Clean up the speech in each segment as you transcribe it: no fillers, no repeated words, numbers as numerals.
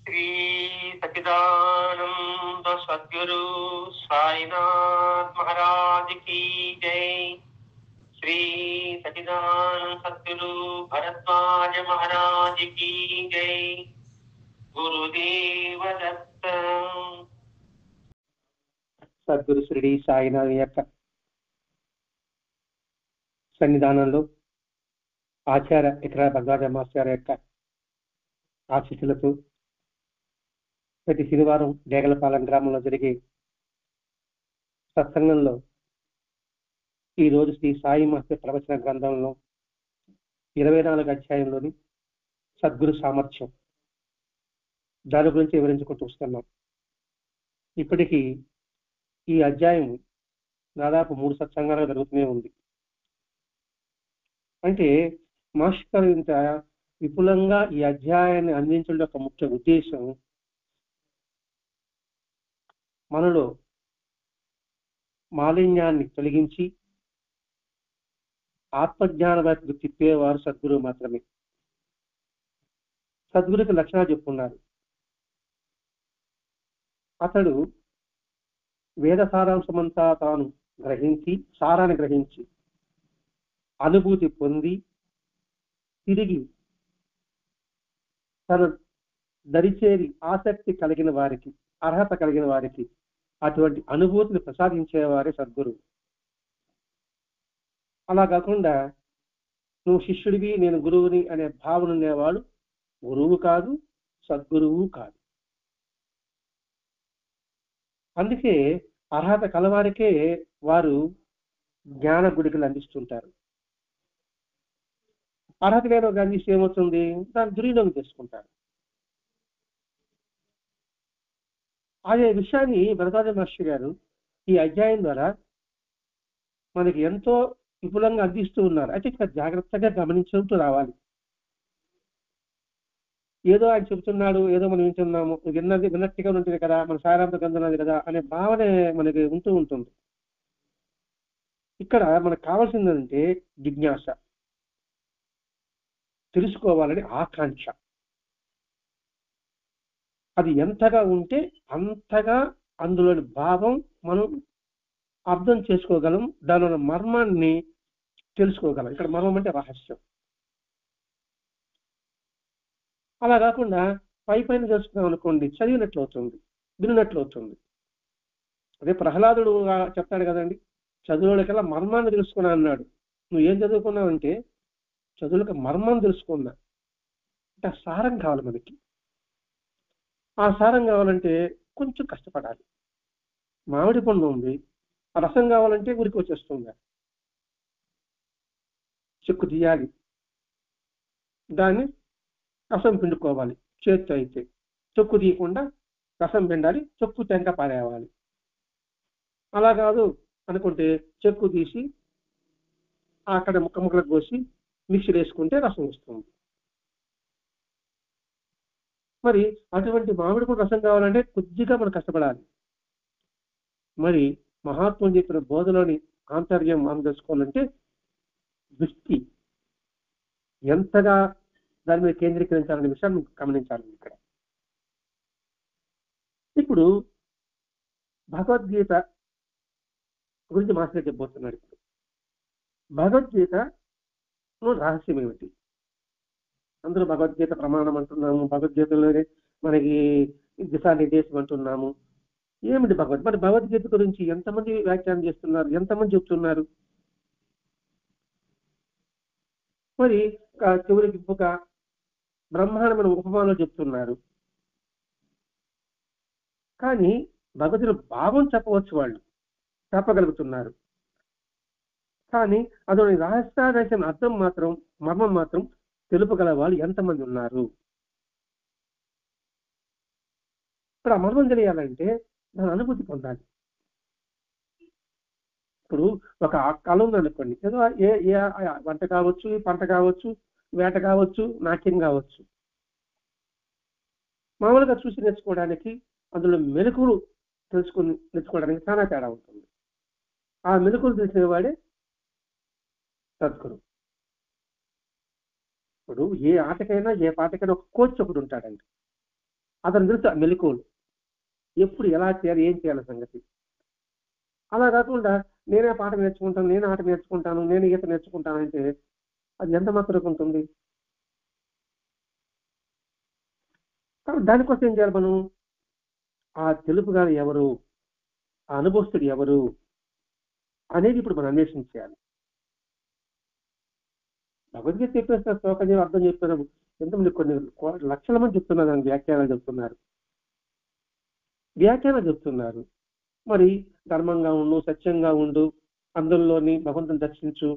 श्री सच्चिदानंद सद्गुरु साईनाथ महाराज की जय। श्री सच्चिदानंद सद्गुरु भरद्वाज महाराज की जय। गुरुदेव दत्त। సద్గురు శ్రీ సాయినాథ్ యొక్క సన్నిధానంలో ఆచార్య ఇకరా భగవాన్ మాస్టర్ యొక్క ఆశీస్సులతో ప్రతి శనివారం డేగలపాలెం గ్రామంలో జరిగే సత్సంగంలో ఈరోజు శ్రీ సాయి మాస్టర్ ప్రవచన గ్రంథంలో 24 అధ్యాయంలోని సద్గురు సామర్థ్యం దాని గురించి వివరించుకుంటూ వస్తున్నాం. ఇప్పటికీ ఈ అధ్యాయం దాదాపు 3 సత్సంగాలు జరుగుతూనే ఉంది. అంటే మాస్టర్ ఇంత విపులంగా ఈ అధ్యాయాన్ని అందించడం యొక్క ముఖ్య ఉద్దేశం మనలో మాలిన్యాన్ని తొలగించి ఆత్మజ్ఞాన వైపు తిప్పేవారు సద్గురువు మాత్రమే. సద్గురుకి లక్షణాలు చెప్పుకున్నారు. అతడు వేద సారాంశమంతా తాను సారాన్ని గ్రహించి అనుభూతి పొంది తిరిగి తన దరిచేరి ఆసక్తి కలిగిన వారికి, అర్హత కలిగిన వారికి అటువంటి అనుభూతిని ప్రసాదించేవారే సద్గురువు. అలా కాకుండా నువ్వు శిష్యుడివి నేను గురువుని అనే భావన ఉండేవాడు గురువు కాదు, సద్గురువు కాదు. అందుకే అర్హత కలవారికే వారు జ్ఞాన గుడికలు అందిస్తుంటారు. అర్హత లేని ఒక అందిస్తే ఏమవుతుంది, దాన్ని దుర్వినియోగం చేసుకుంటారు. అదే విషయాన్ని భరద్వాజ మహర్షి గారు ఈ అధ్యాయం ద్వారా మనకి ఎంతో విపులంగా అందిస్తూ ఉన్నారు. అయితే ఇక్కడ జాగ్రత్తగా గమనించుకుంటూ రావాలి. ఏదో ఆయన చెబుతున్నాడు, ఏదో మనం వింటున్నాము, విన్నట్టుగా ఉంటుంది కదా, మన సారాంశ గ్రంథం కదా అనే భావన మనకి ఉంటూ ఉంటుంది. ఇక్కడ మనకు కావాల్సిందంటే జిజ్ఞాస, తెలుసుకోవాలని ఆకాంక్ష. అది ఎంతగా ఉంటే అంతగా అందులోని భావం మనం అర్థం చేసుకోగలం, దానిలో మర్మాన్ని తెలుసుకోగలం. ఇక్కడ మర్మం అంటే రహస్యం. అలా కాకుండా పైన తెలుసుకున్నాం అనుకోండి, చదివినట్లు అవుతుంది, విన్నట్లు అవుతుంది. అదే ప్రహ్లాదుడు చెప్తాడు కదండి, చదువులకల్లా మర్మాన్ని తెలుసుకున్నా అన్నాడు. నువ్వు ఏం చదువుకున్నావంటే చదువులకు మర్మం తెలుసుకున్నా. అంటే ఆ సారం కావాలి మనకి. ఆ సారం కావాలంటే కొంచెం కష్టపడాలి. మామిడి పండు ఉంది, ఆ రసం కావాలంటే ఉరికి వచ్చేస్తుంది. చెక్కు తీయాలి, దాన్ని రసం పిండుకోవాలి. చేత్తో అయితే చెక్కు తీయకుండా రసం పిండాలి, చెక్కు తెంక పారేవాలి. అలా కాదు అనుకుంటే చెక్కు తీసి అక్కడ ముక్కలకు కోసి మిక్సీలో వేసుకుంటే రసం వస్తుంది. మరి అటువంటి మామిడి పండు రసం కావాలంటే కొద్దిగా మనం కష్టపడాలి. మరి మహాత్ములు చెప్పిన బోధలోని ఆంతర్యం మనం తెలుసుకోవాలంటే దృష్టి ఎంతగా దాని మీద కేంద్రీకరించాలనే విషయాన్ని గమనించాలి. ఇక్కడ ఇప్పుడు భగవద్గీత గురించి మాస్టర్ చెప్పబోతున్నాడు. ఇప్పుడు భగవద్గీతలో రహస్యం ఏమిటి? అందులో భగవద్గీత ప్రమాణం అంటున్నాము, భగవద్గీతలోనే మనకి దిశానిర్దేశం అంటున్నాము. ఏమిటి మరి భగవద్గీత గురించి ఎంతమంది వ్యాఖ్యానం చేస్తున్నారు, ఎంతమంది చెప్తున్నారు? మరి చివరికి ఒక బ్రహ్మాండమైన ఉపమానాలు చెప్తున్నారు. కానీ భగవద్గీత భావం చెప్పవచ్చు, వాళ్ళు చెప్పగలుగుతున్నారు. కానీ అదోని రహస్య అర్థం మాత్రం, మర్మం మాత్రం తెలుపగల వాళ్ళు ఎంతమంది ఉన్నారు? ఇప్పుడు ఆ మర్మం తెలియాలంటే దాని అనుభూతి పొందాలి. ఇప్పుడు ఒక కళ ఉందనుకోండి, ఏదో ఏ వంట కావచ్చు, పంట కావచ్చు, వేట కావచ్చు, నాట్యం కావచ్చు. మామూలుగా చూసి నేర్చుకోవడానికి, అందులో మెలకువలు నేర్చుకోవడానికి చాలా తేడా ఉంటుంది. ఆ మెలకువలు తెలిసిన వాడే సద్గురు. ఇప్పుడు ఏ ఆటకైనా ఏ పాటకైనా ఒక కోచ్ ఒకటి ఉంటాడండి. అతను తెలుసు ఆ మెలకువలు, ఎప్పుడు ఎలా చేయాలి, ఏం చేయాలి సంగతి. అలా కాకుండా నేనే పాట నేర్చుకుంటాను, నేను ఆట నేర్చుకుంటాను, నేను ఈత నేర్చుకుంటాను అంటే అది ఎంత మాత్రం ఉంటుంది. కాబట్టి దానికోసం ఏం చేయాలి మనం, ఆ తెలుపుగారు ఎవరు, ఆ అనుభవస్తుడు ఎవరు అనేది ఇప్పుడు మనం అన్వేషించాలి. భగవద్గీత చెప్పేసిన శ్లోకం అర్థం చెప్తున్నారు, ఎంతమంది కొన్ని లక్షల మంది చెప్తున్నారు, దాని వ్యాఖ్యానాలు చెప్తున్నారు, వ్యాఖ్యానాలు చెప్తున్నారు. మరి ధర్మంగా ఉండు, సత్యంగా ఉండు, అందరిలోని భగవంతుని దర్శించు,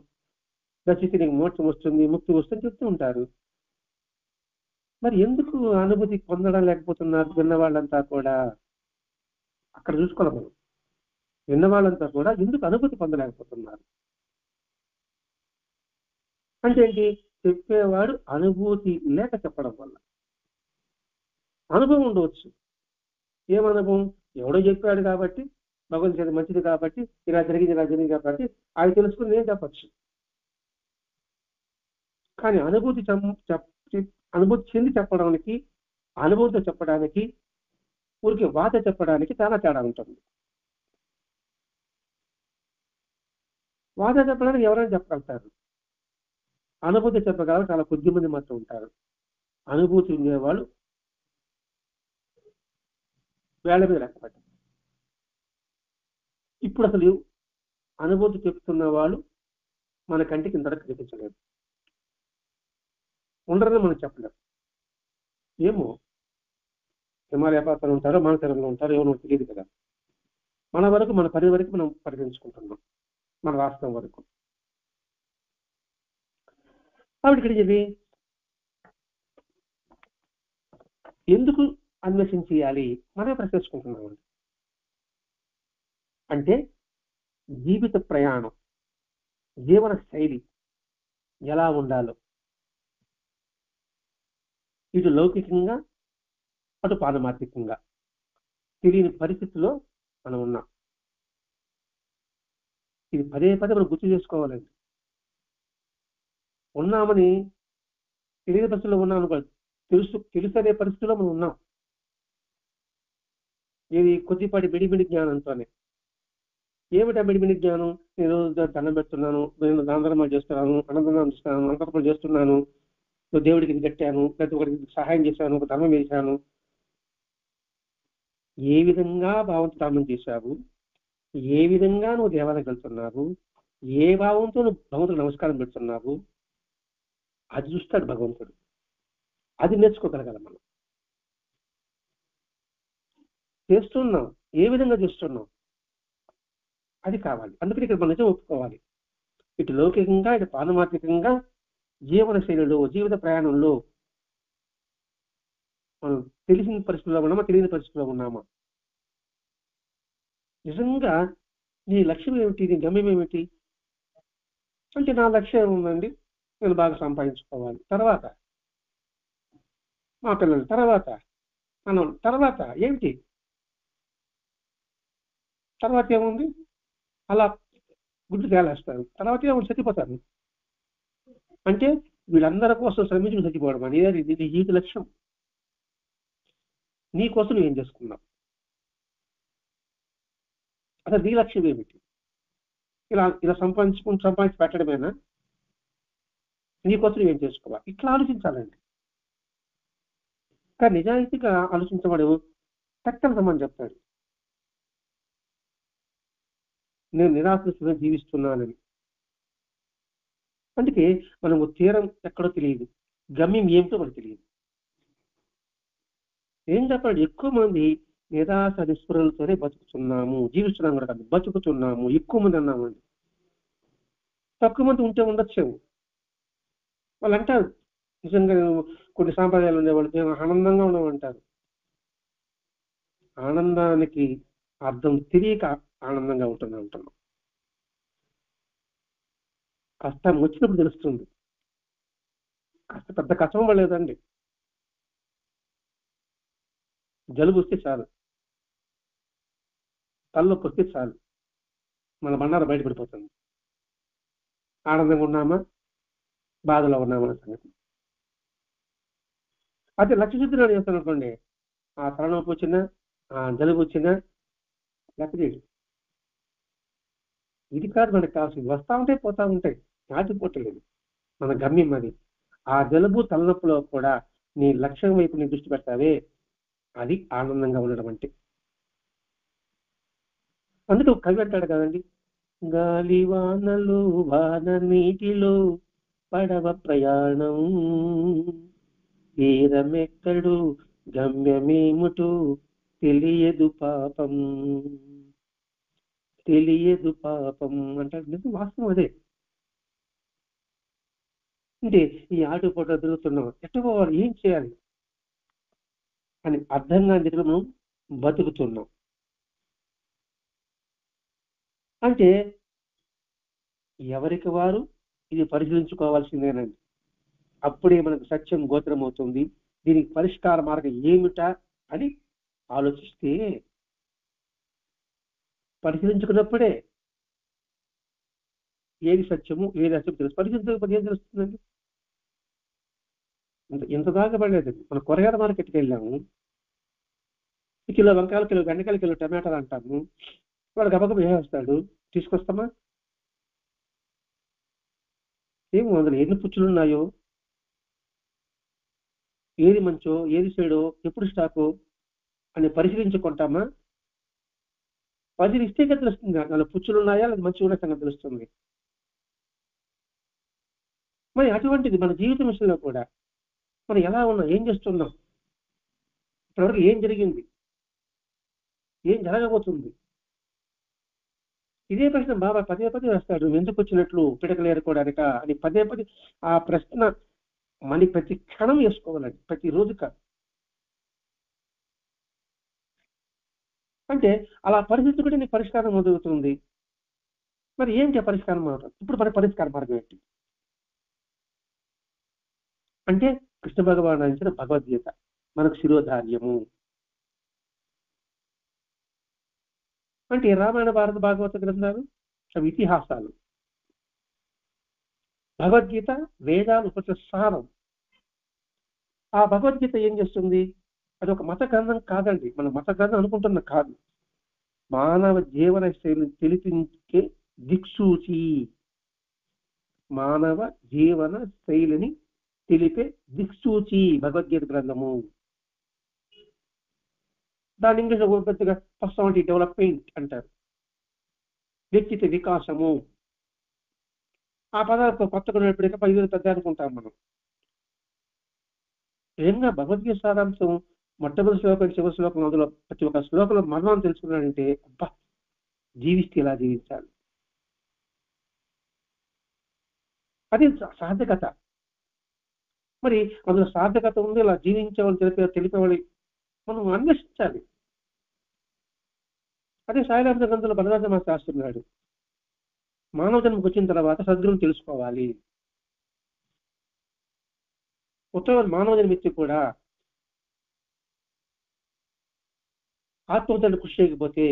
దర్శించి నీకు మోక్షం వస్తుంది, ముక్తి వస్తుంది చెప్తూ ఉంటారు. మరి ఎందుకు అనుభూతి పొందడం లేకపోతున్నారు విన్న వాళ్ళంతా కూడా? అక్కడ చూసుకోవాలి మనం, విన్న వాళ్ళంతా కూడా ఎందుకు అనుభూతి పొందలేకపోతున్నారు అంటే ఏంటి, చెప్పేవాడు అనుభూతి లేక చెప్పడం వల్ల. అనుభవం ఉండవచ్చు, ఏమనుభవం, ఎవడో చెప్పాడు కాబట్టి, భగవంతుడి మంచిది కాబట్టి, ఇలా జరిగింది కాబట్టి అది తెలుసుకుని నేను చెప్పచ్చు. కానీ అనుభూతి అనుభూతి చెంది చెప్పడానికి, అనుభూతితో చెప్పడానికి, ఊరికి వాత చెప్పడానికి చాలా తేడా ఉంటుంది. వాత చెప్పడానికి ఎవరైనా చెప్పగలుగుతారు, అనుభూతి చెప్పగలరు చాలా కొద్ది మంది మాత్రం ఉంటారు. అనుభూతి ఉండేవాళ్ళు వేళ్ల మీద లెక్కపడ్డారు. ఇప్పుడు అసలు అనుభూతి చెప్తున్న వాళ్ళు మన కంటికి ఇంతవరకు కనిపించలేదు, ఉండరని మనం చెప్పలేం. ఏమో హిమాలయ పర్వతాలు ఉంటారో మానసరంలో ఉంటారో ఏమో తెలియదు కదా. మన వరకు, మన పని వరకు మనం పరిగణించుకుంటున్నాం, మన రాష్ట్రం వరకు. కాబట్టి ఇక్కడ చెప్పి ఎందుకు అన్వేషించాలి మనమే ప్రశ్నించుకుంటున్నాం. అంటే జీవిత ప్రయాణం, జీవన శైలి ఎలా ఉండాలో, ఇటు లౌకికంగా అటు పారమార్థికంగా తెలియని పరిస్థితిలో మనం ఉన్నాం. ఇది పదే పదే మనం గుర్తు చేసుకోవాలండి. ఉన్నామని తెలియని పరిస్థితిలో ఉన్నాం అనుకోండి, తెలుసనే పరిస్థితిలో మనం ఉన్నాం. ఇది కొద్దిపాటి బిడిబిడి జ్ఞానంతోనే. ఏమిటా బిడిబిడి జ్ఞానం, నేను దండం పెడుతున్నాను, నేను దానధర్మాలు చేస్తున్నాను, అన్నదానం చేస్తున్నాను, అంతర్పణ చేస్తున్నాను, దేవుడికి ఇది కట్టాను, లేకపోతే ఒకరికి సహాయం చేశాను, ఒక ధర్మం చేశాను. ఏ విధంగా భావంతో ధర్మం చేశావు, ఏ విధంగా నువ్వు దేవాలయం వెళ్తున్నావు, ఏ భావంతో నువ్వు భగవంతుడు నమస్కారం పెడుతున్నావు, అది చూస్తాడు భగవంతుడు. అది నేర్చుకోగలగాల మనం. చేస్తున్నాం, ఏ విధంగా చేస్తున్నాం అది కావాలి. అందుకని ఇక్కడ మనం నిజం ఒప్పుకోవాలి. ఇటు లౌకికంగా, ఇటు పారమార్థికంగా జీవన శైలిలో, జీవిత ప్రయాణంలో మనం తెలిసిన పరిస్థితుల్లో ఉన్నామా, తెలియని పరిస్థితుల్లో ఉన్నామా? నిజంగా నీ లక్ష్యం ఏమిటి, నీ గమ్యం ఏమిటి అంటే, నా లక్ష్యం ఉందండి, నేను బాగా సంపాదించుకోవాలి, తర్వాత మా పిల్లలు, తర్వాత మనం, తర్వాత ఏమిటి, తర్వాత ఏముంది, అలా గుడ్డు తేలేస్తారు, తర్వాత ఏముంది, చచ్చిపోతారు. అంటే వీళ్ళందరి కోసం శ్రమించి చచ్చిపోవడం అనేది నీ జీవిత లక్ష్యం. నీ కోసం నువ్వేం చేసుకున్నావు, అసలు నీ లక్ష్యం ఏమిటి? ఇలా ఇలా సంపాదించి పెట్టడమేనా? నీకోసం నువ్వేం చేసుకోవాలి, ఇట్లా ఆలోచించాలండి. కానీ నిజాయితీగా ఆలోచించబడు చక్కని సమానం చెప్తాడు, నేను నిరాశగా జీవిస్తున్నానని. అందుకే మనము తీరం ఎక్కడో తెలియదు, గమ్యం ఏమిటో మనకు తెలియదు. ఏం చెప్పండి, ఎక్కువ మంది నిరాశ నిస్పృహలతోనే బతుకుతున్నాము, జీవిస్తున్నాము కూడా కాదు, బతుకుతున్నాము. ఎక్కువ మంది అన్నామండి, తక్కువ మంది ఉంటే ఉండొచ్చేమో. వాళ్ళు అంటారు, నిజంగా కొన్ని సాంప్రదాయాలు ఉండేవాళ్ళు మేము ఆనందంగా ఉన్నామంటారు. ఆనందానికి అర్థం తెలియక ఆనందంగా ఉంటున్నాం. కష్టం వచ్చినప్పుడు తెలుస్తుంది. పెద్ద కష్టం పడలేదండి, జలుబు వస్తే చాలు, తలనొప్పి వస్తే చాలు, మన బండారు బయటపడిపోతుంది. ఆనందంగా ఉన్నామా, బాధలో ఉన్నామా సంగతి. అదే లక్ష్య శుద్ధిలో చేస్తాను అనుకోండి, ఆ తలనొప్పి వచ్చినా, ఆ జలుబు వచ్చినా లెక్క చేయడు. ఇది కాదు మనకు కావాల్సింది. వస్తూ ఉంటాయి, పోతా ఉంటాయి, ఆగిపోతలేదు. మన గమ్యం అది. ఆ జలుబు తలనొప్పిలో కూడా నీ లక్ష్యం వైపు నీ దృష్టి పెడతావే, అది ఆనందంగా ఉండడం అంటే. అందుకే ఒక కవి అంటాడు కదండి, గాలి వానలు వాన నీటిలో పడవ ప్రయాణం, తీరమెక్కడు గమ్యమేముటో తెలియదు పాపం, తెలియదు పాపం అంటాడు. నిజం, వాస్తవం అదే. అంటే ఈ ఆటో పోటో తిరుగుతున్నాం, ఎట్టు పోవాలి, ఏం చేయాలి అని అర్థంగా తిరిగి మనం బతుకుతున్నాం. అంటే ఎవరికి వారు ఇది పరిశీలించుకోవాల్సిందేనండి. అప్పుడే మనకు సత్యం గోచరం అవుతుంది. దీనికి పరిష్కార మార్గం ఏమిటా అని ఆలోచిస్తే, పరిశీలించుకున్నప్పుడే ఏది సత్యము ఏది అసత్యం తెలుసు. పరిశీలించకపోతే ఏం తెలుస్తుందండి? ఇంత దాకా పడలేదు. మనం కూరగాయల మార్కెట్కి వెళ్ళాము, కిలో వంకాయలు, కిలో బెండకాయలు, కిలో టమాటాలు అంటాము. వాడు గబగబ వేసేస్తాడు, తీసుకొస్తామా? ఏమో అందులో ఎన్ని పుచ్చులు ఉన్నాయో, ఏది మంచో ఏది చెడో, ఎప్పుడు స్టాకో అని పరిశీలించుకుంటామా? పరిశీలిస్తే తెలుస్తుంది, అందులో పుచ్చులు ఉన్నాయా లేదా మంచి కూడా సంగతి తెలుస్తుంది. మరి అటువంటిది మన జీవితం విషయంలో కూడా మనం ఎలా ఉన్నాం, ఏం చేస్తున్నాం, ఇప్పటివరకు ఏం జరిగింది, ఏం జరగబోతుంది, ఇదే ప్రశ్న బాబా పదే పదే వేస్తాడు. ఎందుకు వచ్చినట్లు పిడకలు ఏరుకోవడానిక అని పదే పదే ఆ ప్రశ్న మన ప్రతి క్షణం వేసుకోవాలండి, ప్రతిరోజు కాదు. అంటే అలా పరిస్థితి నీకు పరిష్కారం మొదలుతుంది. మరి ఏంటి పరిష్కారం మార్గం? ఇప్పుడు మన పరిష్కార మార్గం ఏంటి అంటే, కృష్ణ భగవాన్ అందించిన భగవద్గీత మనకు శిరోధార్యము. అంటే రామాయణ భారత భాగవత గ్రంథాలు అవి ఇతిహాసాలు, భగవద్గీత వేదాలు ఉపనిషత్ సారం. ఆ భగవద్గీత ఏం చేస్తుంది? అది ఒక మత గ్రంథం కాదండి, మన మత గ్రంథం అనుకుంటున్న కాదు. మానవ జీవన శైలిని తెలిపించే దిక్సూచి, మానవ జీవన శైలిని తెలిపే దిక్సూచి భగవద్గీత గ్రంథము. దాని ఇంగ్లీష్ పెద్దగా పర్సనాలిటీ డెవలప్మెంట్ అంటారు, వ్యక్తిత్వ వికాసము. ఆ పదార్థం కొత్తగా ఎప్పుడైనా 10 పెద్ద అనుకుంటాం మనం. నిజంగా భగవద్గీత సారాంశం మొట్టమొదటి శ్లోకం చివరి శ్లోకం అందులో ప్రతి ఒక్క శ్లోకంలో మర్మాన్ని తెలుసుకున్నాడంటే, అబ్బా జీవిస్తే ఇలా జీవించాలి, అది సార్థకత. మరి అందులో సార్థకత ఉంది, ఇలా జీవించేవాళ్ళు తెలిపేవాళ్ళు మనం అన్వేషించాలి. అదే సాయిరామ గ్రంథంలో బలరాజ మాస్టర్ రాస్తున్నాడు, మానవ జన్మకు వచ్చిన తర్వాత సద్గురుని తెలుసుకోవాలి. ఉత్తమ మానవ జన్మిత్తి కూడా ఆత్మహత్యను కృషి చేయకపోతే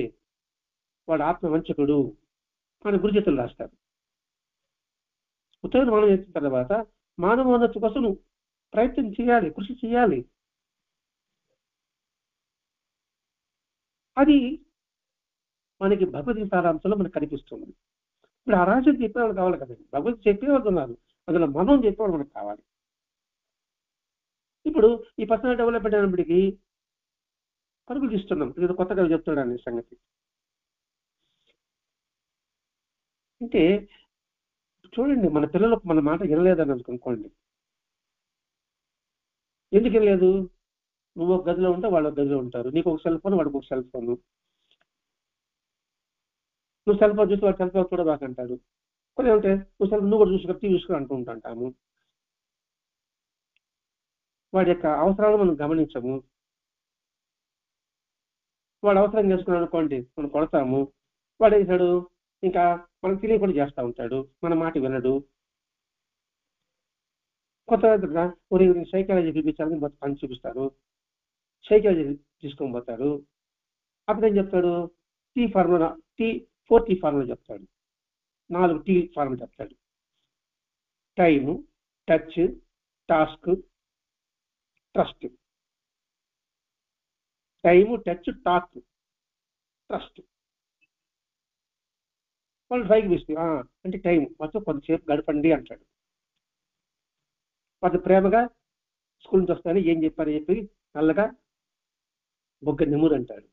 వాడు ఆత్మవంచకుడు అని గురు చేతులు రాస్తారు. ఉత్తమ మానవ జన్మించిన తర్వాత మానవ ఉన్నతి కోసం నువ్వు ప్రయత్నం చేయాలి, కృషి చేయాలి. అది మనకి భగవద్గీత సారాంశంలో మనకు కనిపిస్తుంది. ఇప్పుడు ఆ రాజు చెప్పేవాళ్ళు కావాలి కదండి, భగవద్గీత చెప్పేవాళ్ళు ఉన్నారు, అందులో మనం చెప్పేవాళ్ళు మనకు కావాలి. ఇప్పుడు ఈ పర్సనల్ డెవలప్మెంట్ అయినప్పటికీ పరుగులు తీస్తున్నాం, ఇది కొత్తగా చెప్తున్నాడు అనే సంగతి. అంటే చూడండి, మన పిల్లలకు మన మాట వినలేదని అనుకోండి, ఎందుకు వినలేదు? నువ్వు ఒక గదిలో ఉంటే వాళ్ళు ఒక గదిలో ఉంటారు, నీకు ఒక సెల్ ఫోన్ వాడికి ఒక సెల్ ఫోన్, నువ్వు సెల్ ఫోన్ చూసి వాడు సెల్ ఫోన్ చూడబాకంటాడు. కొన్ని ఉంటే నువ్వు కూడా చూసుకొని టీవీ చూసుకొని అంటూ ఉంటాము. వాడి యొక్క అవసరాలు మనం గమనించము. వాడు అవసరం చేసుకున్నాడు అనుకోండి, మనం కొడతాము. వాడు వేసాడు ఇంకా మనం తెలియకుండా చేస్తూ ఉంటాడు, మన మాట వినడు. కొత్తగా సైకాలజీ చూపించాలని పని చూపిస్తారు, సైకాలజీ తీసుకొని పోతారు. అప్పుడు ఏం చెప్తాడు? T ఫార్ములా చెప్తాడు, 4 T ఫార్ములా చెప్తాడు. Time, touch, task, trust. Time, touch, talk, trust. వాళ్ళు డ్రైకి వేస్తే అంటే టైం మాతో కొంతసేపు గడపండి అంటాడు. వాళ్ళ ప్రేమగా స్కూల్ నుంచి వస్తాను ఏం చెప్పారు చెప్పి నల్లగా బొగ్గ నెమ్మురు అంటాడు.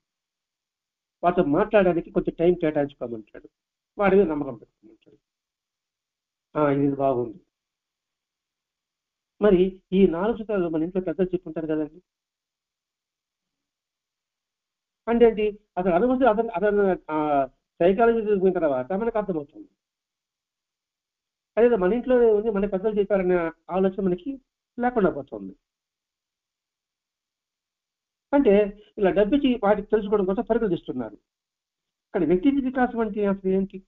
వాళ్ళతో మాట్లాడడానికి కొంచెం టైం కేటాయించుకోమంటాడు. వాడి మీద నమ్మకం పెట్టుకోమంటాడు. ఇది బాగుంది. మరి ఈ 4 సూత్రాలు మన ఇంట్లో పెద్దలు చెప్పుకుంటారు కదండి. అంటే ఏంటి, అతను అనుభవం అతను సైకాలజీ చదివిన తర్వాత మనకు అర్థమవుతుంది. అదే మన ఇంట్లో ఉంది, మన పెద్దలు చెప్పారనే ఆలోచన మనకి లేకుండా పోతుంది. అంటే ఇలా డబ్బిచ్చి వాటికి తెలుసుకోవడం కోసం పరుగులు తీస్తున్నారు. కానీ వ్యక్తిత్వ వికాసం అంటే అసలు ఏంటి?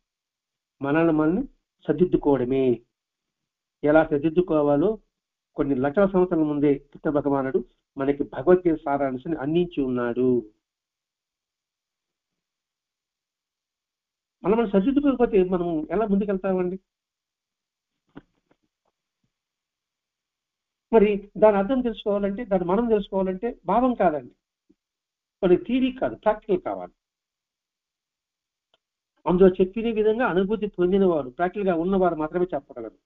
మనల్ని సర్దిద్దుకోవడమే. ఎలా సర్దిద్దుకోవాలో కొన్ని లక్షల సంవత్సరాల ముందే కృష్ణ భగవానుడు మనకి భగవద్గీత సారాంశాన్ని అందించి ఉన్నాడు. మనం సర్దిద్దుకోకపోతే మనం ఎలా ముందుకెళ్తామండి? మరి దాని అర్థం తెలుసుకోవాలంటే, దాన్ని మనం తెలుసుకోవాలంటే భావం కాదండి, మరి థియరీ కాదు, ప్రాక్టికల్ కావాలి. అందులో చెప్పిన విధంగా అనుభూతి పొందిన వారు, ప్రాక్టికల్ గా ఉన్నవారు మాత్రమే చెప్పగలరు.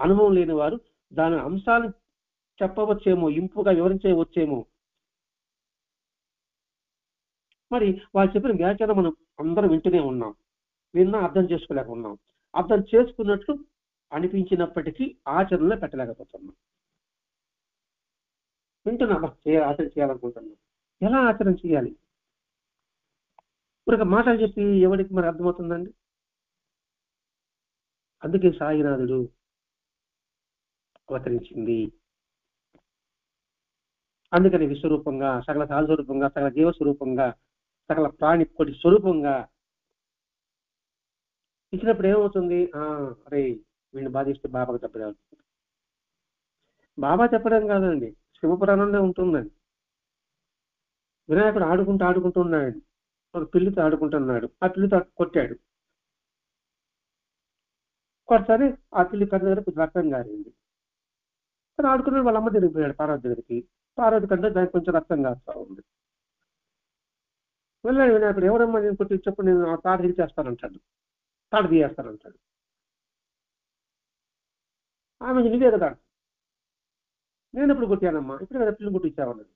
అనుభవం లేని వారు దాని అంశాలను చెప్పవచ్చేమో, ఇంపుగా వివరించవచ్చేమో. మరి వాళ్ళు చెప్పిన వ్యాఖ్యానం మనం అందరం వింటూనే ఉన్నాం, విన్నా అర్థం చేసుకోలేక ఉన్నాం. అర్థం చేసుకున్నట్లు అనిపించినప్పటికీ ఆచరణలో పెట్టలేకపోతున్నాం. వింటున్నామా, ఆచరణ చేయాలనుకుంటున్నాం. ఎలా ఆచరణ చేయాలి? ఒక మాటలు చెప్పి ఎవరికి మరి అర్థమవుతుందండి? అందుకే సాయినాథుడు అవతరించింది. అందుకని విశ్వరూపంగా, సకల సాధస్వరూపంగా, సకల జీవస్వరూపంగా, సకల ప్రాణి కొటి స్వరూపంగా ఇచ్చినప్పుడు ఏమవుతుంది? అరే వీడిని బాధిస్తే బాబాకు చెప్పడం. బాబా చెప్పడం కాదండి, శివపురాణంలో ఉంటుందండి. వినాయకుడు ఆడుకుంటూ ఉన్నాడు, ఒక పిల్లితో ఆడుకుంటున్నాడు. ఆ పిల్లితో కొట్టాడు. ఒకసారి ఆ పిల్లి కన్ను దగ్గర కొంచెం రక్తం గారింది. కానీ ఆడుకున్నాడు, వాళ్ళ అమ్మ దగ్గరికి పోయాడు, పార్వతి దగ్గరికి. పార్వతి కంటే దానికి కొంచెం రక్తం కాస్తా ఉంది. వెళ్ళాడు వినాయకుడు, ఎవరమ్మా నేను కొట్టి చెప్పు, నేను తాడు తీసేస్తానంటాడు, తాడు తీయేస్తానంటాడు. ఆమె నువ్వే కదా, నేను ఎప్పుడు కొట్టానమ్మా, ఇప్పుడు కదా పిల్లలు కొట్టించావన్నాడు.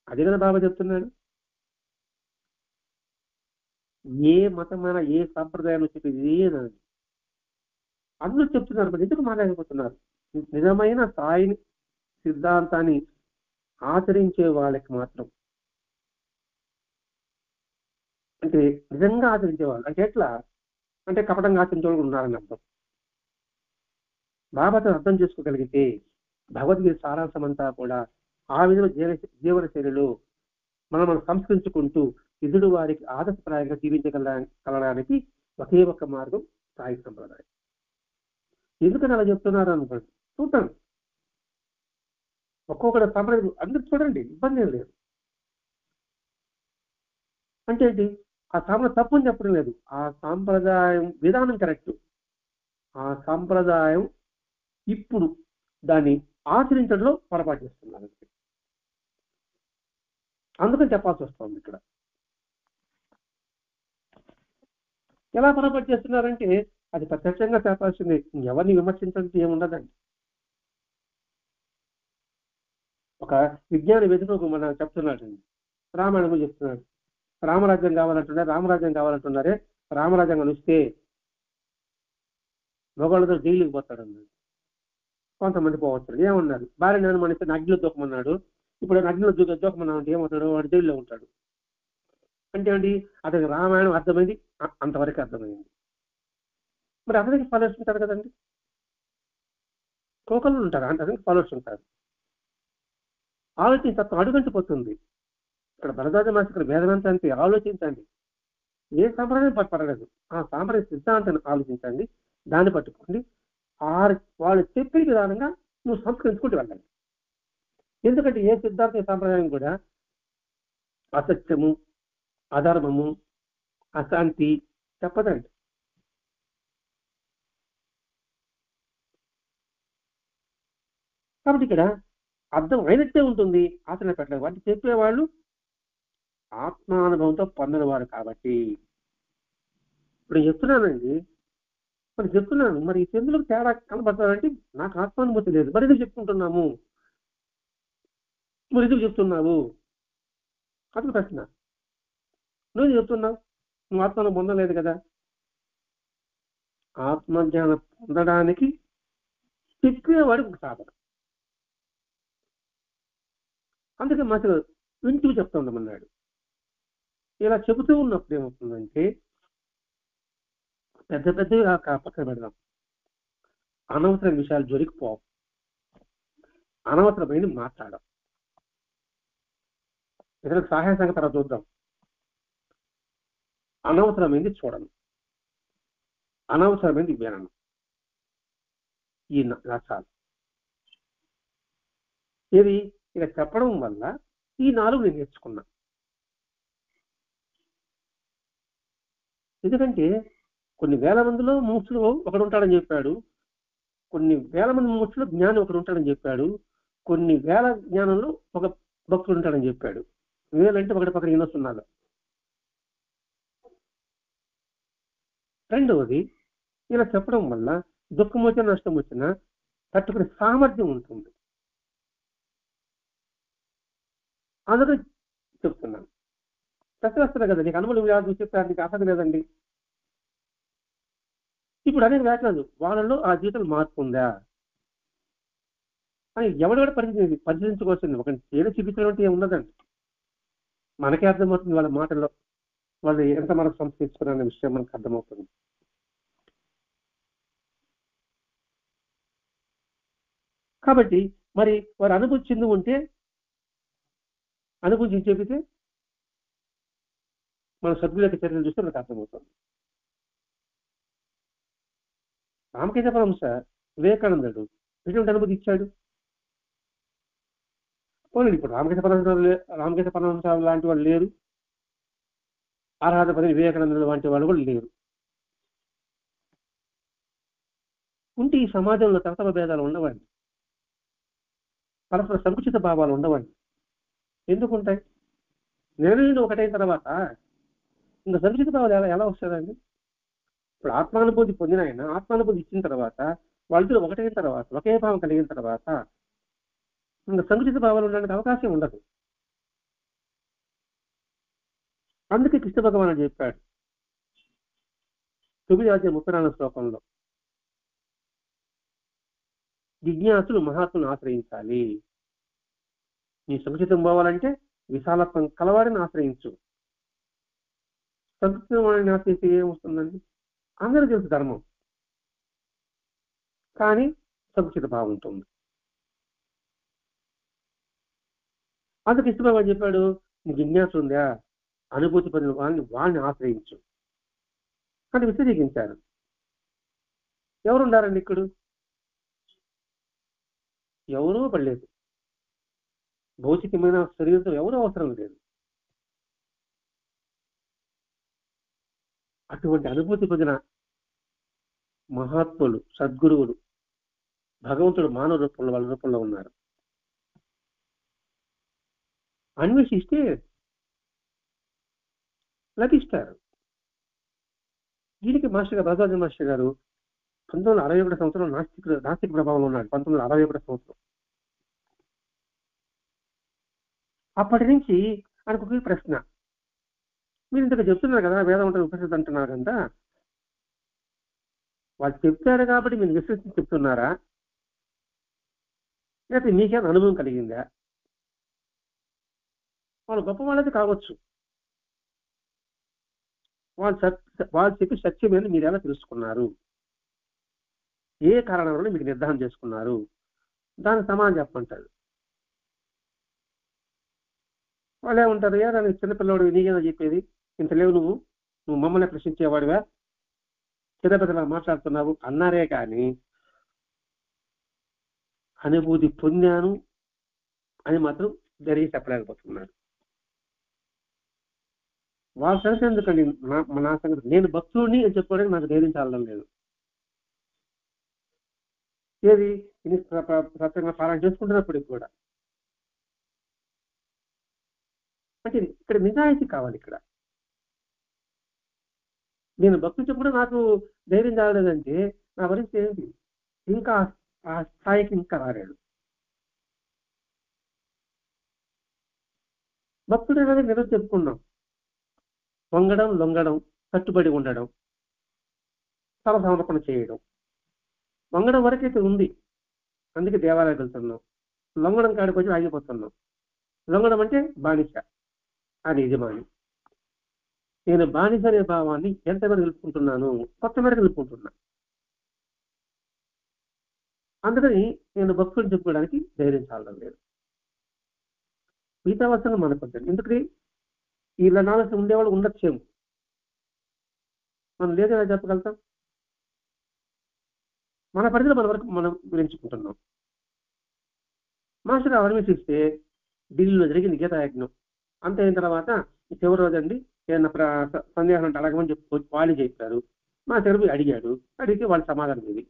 అదే కదా బాబా చెప్తున్నాడు. ఏ మతమైనా, ఏ సాంప్రదాయాన్ని చెప్పేది ఏదండి, అందరూ చెప్తున్నారు, మరి ఎందుకు మాట్లాడకపోతున్నారు? నిజమైన సాయి సిద్ధాంతాన్ని ఆచరించే వాళ్ళకి మాత్రం, అంటే నిజంగా ఆచరించే వాళ్ళు అంటే ఎట్లా అంటే కపటంగా ఆచరించే వాళ్ళు ఉన్నారని అర్థం. బాబాతో అర్థం చేసుకోగలిగితే భగవద్గీత సారాంశం అంతా కూడా ఆ విధంగా జీవన శైలిలో మనం సంస్కరించుకుంటూ ఇదుడు వారికి ఆదర్శప్రాయంగా జీవించగలడానికి ఒకే ఒక్క మార్గం సాయి సంప్రదాయం. ఎందుకని అలా చెప్తున్నారు అనుకోండి, చూద్దాం. ఒక్కొక్కటి సంప్రదాయం అందరూ చూడండి, ఇబ్బంది ఏం లేదు. అంటే ఏంటి, ఆ సాంప్రదాయం తప్పని చెప్పడం లేదు, ఆ సాంప్రదాయం విధానం కరెక్ట్. ఆ సాంప్రదాయం ఇప్పుడు దాన్ని ఆచరించడంలో పొరపాటు చేస్తున్నారు, అందుకని చెప్పాల్సి వస్తుంది. ఇక్కడ ఎలా పొరపాటు చేస్తున్నారంటే అది ప్రత్యక్షంగా చెప్పాల్సింది, ఎవరిని విమర్శించడానికి ఏముండదండి. ఒక విజ్ఞాన వేదిక మన చెప్తున్నాడండి, రామాయణం చెప్తున్నాడు, రామరాజ్యం కావాలంటున్నారే, రామరాజ్యం వస్తే మొగళ్ళతో జైలుకి పోతాడన్నాడు. కొంతమంది పోవచ్చు, ఏమన్నారు, భార్య నేను మన అగ్నిలో దూకమన్నాడు, ఇప్పుడు అగ్నిలో దూకమన్నాడు అంటే ఏమవుతాడు, వాడు జైల్లో ఉంటాడు. అంటే ఏంటి, అతనికి రామాయణం అర్థమైంది, అంతవరకు అర్థమైంది. మరి అతనికి ఫాలోవర్స్ ఉంటారు కదండి, కోకళ్ళు ఉంటారు, అతనికి ఫాలోవర్స్ ఉంటారు. ఆలోచించ అడుగంటిపోతుంది. ఇక్కడ భరద్వాజ మాస్టర్ ఇక్కడ వేదనంతానికి ఆలోచించండి, ఏ సాంప్రదాయం పట్టలేదు, ఆ సాంప్రదాయ సిద్ధాంతాన్ని ఆలోచించండి, దాన్ని పట్టుకోండి. వాళ్ళు చెప్పే విధానంగా నువ్వు సంస్కరించుకుంటూ వెళ్ళాలి. ఎందుకంటే ఏ సిద్ధాంత సాంప్రదాయం కూడా అసత్యము, అధర్మము, అశాంతి చెప్పదండి. కాబట్టి ఇక్కడ అర్థం అయినట్టే ఉంటుంది, ఆచరణ పెట్టలేదు. వాటి చెప్పేవాళ్ళు ఆత్మానుభవంతో పొందనివారు కాబట్టి. ఇప్పుడు చెప్తున్నానండి, మరి చెప్తున్నాను, మరి ఎందుకు తేడా కనబడతానంటే నాకు ఆత్మానుభూతి లేదు, మరి ఎందుకు చెప్పుకుంటున్నాము, మరి ఎందుకు చెప్తున్నావు అది ప్రశ్న. నువ్వు చెప్తున్నావు, నువ్వు ఆత్మను పొందలేదు కదా. ఆత్మజ్ఞానం పొందడానికి చెప్పేవాడు ఒక సాధన. అందుకే మాకు వింటూ చెప్తా ఉండమన్నాడు. ఇలా చెబుతూ ఉన్నప్పుడు ఏమవుతుందంటే పెద్ద పెద్దగా పక్కన పెడదాం, అనవసర విషయాలు జోలికిపోవు, అనవసరమైన మాట్లాడడం, ఇతరులకు సహాయ సంగతి తర్వాత చూద్దాం. అనవసరమైంది చూడను, అనవసరమైంది వినను, ఈ నష్టాలు ఇది ఇక చెప్పడం వల్ల ఈ 4 నేను నేర్చుకున్నా. ఎందుకంటే కొన్ని వేల మందిలో మూర్ఖుడు ఒకడు ఉంటాడని చెప్పాడు, కొన్ని వేల మంది మూర్ఖులు జ్ఞాని ఒకడు ఉంటాడని చెప్పాడు, కొన్ని వేల జ్ఞానంలో ఒక భక్తుడు ఉంటాడని చెప్పాడు. వేలంటే ఒకటి పక్కన వినొస్తున్నాడు. రెండవది, ఇలా చెప్పడం వల్ల దుఃఖం వచ్చినా నష్టం వచ్చినా తట్టుకునే సామర్థ్యం ఉంటుంది. అందులో చెప్తున్నాను. ప్రశ్న వస్తుంది కదా, నీకు అనుభవం వ్యాధి చెప్పారు, నీకు ఆసక్తి లేదండి. ఇప్పుడు అనేది వ్యాఖ్యలు వాళ్ళలో ఆ జీవితంలో మార్పు ఉందా అని ఎవడెవడ పరిశీలించుకోవాల్సింది. ఒక ఏదో చూపించడం ఏం ఉండదండి, మనకే అర్థమవుతుంది వాళ్ళ మాటల్లో వాళ్ళు ఎంత మనకు సంస్కరించుకున్న విషయం మనకు అర్థమవుతుంది. కాబట్టి మరి వారు అనుభూతి చెంది ఉంటే, అనుభూతి చెబితే మన సభ్యుల యొక్క చర్యలు చూస్తే మనకు అర్థమవుతుంది. రామకృష్ణ పరమహంస వివేకానందుడు ఎటువంటి అనుభూతి ఇచ్చాడు? ఇప్పుడు రామకృష్ణ పరమహంస లాంటి వాళ్ళు లేరు, ఆరాధపతి వివేకానందుడు వంటి వాళ్ళు కూడా లేరు. ఉంటే ఈ సమాజంలో తరతమ భేదాలు ఉండవండి, పరస్పర సంకుచిత భావాలు ఉండవండి. ఎందుకుంటాయి? నేను ఒకటైన తర్వాత ఇంకా సంకుచిత భావాలు ఎలా వస్తుందండి? ఇప్పుడు ఆత్మానుభూతి పొందిన ఆయన ఆత్మానుభూతి ఇచ్చిన తర్వాత వాళ్ళతో ఒకటైన తర్వాత, ఒకే భావం కలిగిన తర్వాత ఇంకా సంకుచిత భావాలు ఉండడానికి అవకాశం ఉండదు. అందుకే కృష్ణ భగవానుడు చెప్పాడు 9:34 శ్లోకంలో, జిజ్ఞాసులు మహాత్ములను ఆశ్రయించాలి. నీ సంకుచితం పోవాలంటే విశాలత్వం కలవాడిని ఆశ్రయించు. సంకుచితం వాడిని ఆశ్రయిస్తే ఏమొస్తుందండి? అందరూ తెలుసు ధర్మం, కానీ సంకుచిత భావం ఉంటుంది. అందుకు ఇష్టభగవాన్ చెప్పాడు, నీ జిజ్ఞాస ఉందా, అనుభూతి పొందిన వాళ్ళని ఆశ్రయించు అని విశదీకరించారు. ఎవరున్నారండి ఇక్కడ? ఎవరూ పడలేదు, భౌతికమైన శరీరంతో ఎవరూ అవసరం లేదు. అటువంటి అనుభూతి పొందిన మహాత్ములు, సద్గురువులు, భగవంతుడు మానవ రూపంలో వాళ్ళ రూపంలో ఉన్నారు. అన్వేషిస్తే లభిస్తారు. దీనికి మాస్టర్ గారు, భరద్వాజ మాస్టర్ గారు 1961 సంవత్సరం నాస్తిక ప్రభావంలో ఉన్నాడు. 1961 సంవత్సరం. అప్పటి నుంచి ఆయనకు ఒక ప్రశ్న, మీరు ఇంతగా చెప్తున్నారు కదా వేదం అంటే ఉపనిషత్తు అంటున్నారు కదా, వాళ్ళు చెప్తారు కాబట్టి మీరు విశ్వసించి చెప్తున్నారా, లేకపోతే మీకేమైనా అనుభవం కలిగిందా? వాళ్ళు గొప్ప వాళ్ళది కావచ్చు, వాళ్ళు చెప్పి సత్యమని మీరు ఎలా తెలుసుకున్నారు, ఏ కారణం వల్ల మీకు నిర్ధారణ చేసుకున్నారు, దానికి సమాధానం చెప్పమంటాడు. వాళ్ళు ఏమంటారు, దానికి చిన్నపిల్లవాడు నీకేదో చెప్పేది, ఇంత లేవు నువ్వు మమ్మల్ని ప్రశ్నించేవాడివా, చిన్నపిల్లలా మాట్లాడుతున్నావు అన్నారే కానీ అనుభూతి పొందాను అని మాత్రం జరిగి చెప్పలేకపోతున్నారు. వాళ్ళ సంగతి ఎందుకండి, నా సంగతి నేను భక్తుడిని అని చెప్పుకోవడానికి నాకు ధైర్యం చాలడం లేదు. ఏది సత్యంగా పాలన చేసుకుంటున్నప్పటికి కూడా అంటే ఇక్కడ నిజాయితీ కావాలి. ఇక్కడ నేను భక్తించప్పుడు నాకు ధైర్యం రాలేదంటే నా పరిస్థితి ఏంటి? ఇంకా ఆ స్థాయికి ఇంకా రాలేడు. భక్తుడు అనేది నిజం చెప్పుకున్నాం. వంగడం, లొంగడం, కట్టుబడి ఉండడం, సర్వసమర్పణ చేయడం. వంగడం వరకైతే ఉంది, అందుకే దేవాలయానికి వెళ్తున్నాం. లొంగడం కాడికి వచ్చి ఆగిపోతున్నాం. లొంగడం అంటే బానిస, అది యజమాని. నేను బానిస అనే భావాన్ని ఎంతవరకు నిలుపుకుంటున్నాను? కొత్త మేరకు నిలుపుకుంటున్నా. అందుకని నేను భక్తులు చెప్పుకోవడానికి ధైర్యం చాలడం లేదు. మిగతా అవసరం మనకు వద్దండి. ఎందుకని ఇలా నాలుగు ఉండేవాళ్ళు ఉండొచ్చేమో, మనం లేదని చెప్పగలుగుతాం. మన పరిధిలో మన వరకు మనం గురించుకుంటున్నాం. మాస్టర్ అన్వేషిస్తే ఢిల్లీలో జరిగింది గీతాయజ్ఞం. అంత అయిన తర్వాత చివరి రోజండి ఏదైనా సందేహం అంటే అడగమని చెప్పి వాళ్ళు చెప్పారు. మా చెరువు అడిగాడు. అడిగితే వాళ్ళు సమాధానం ఇది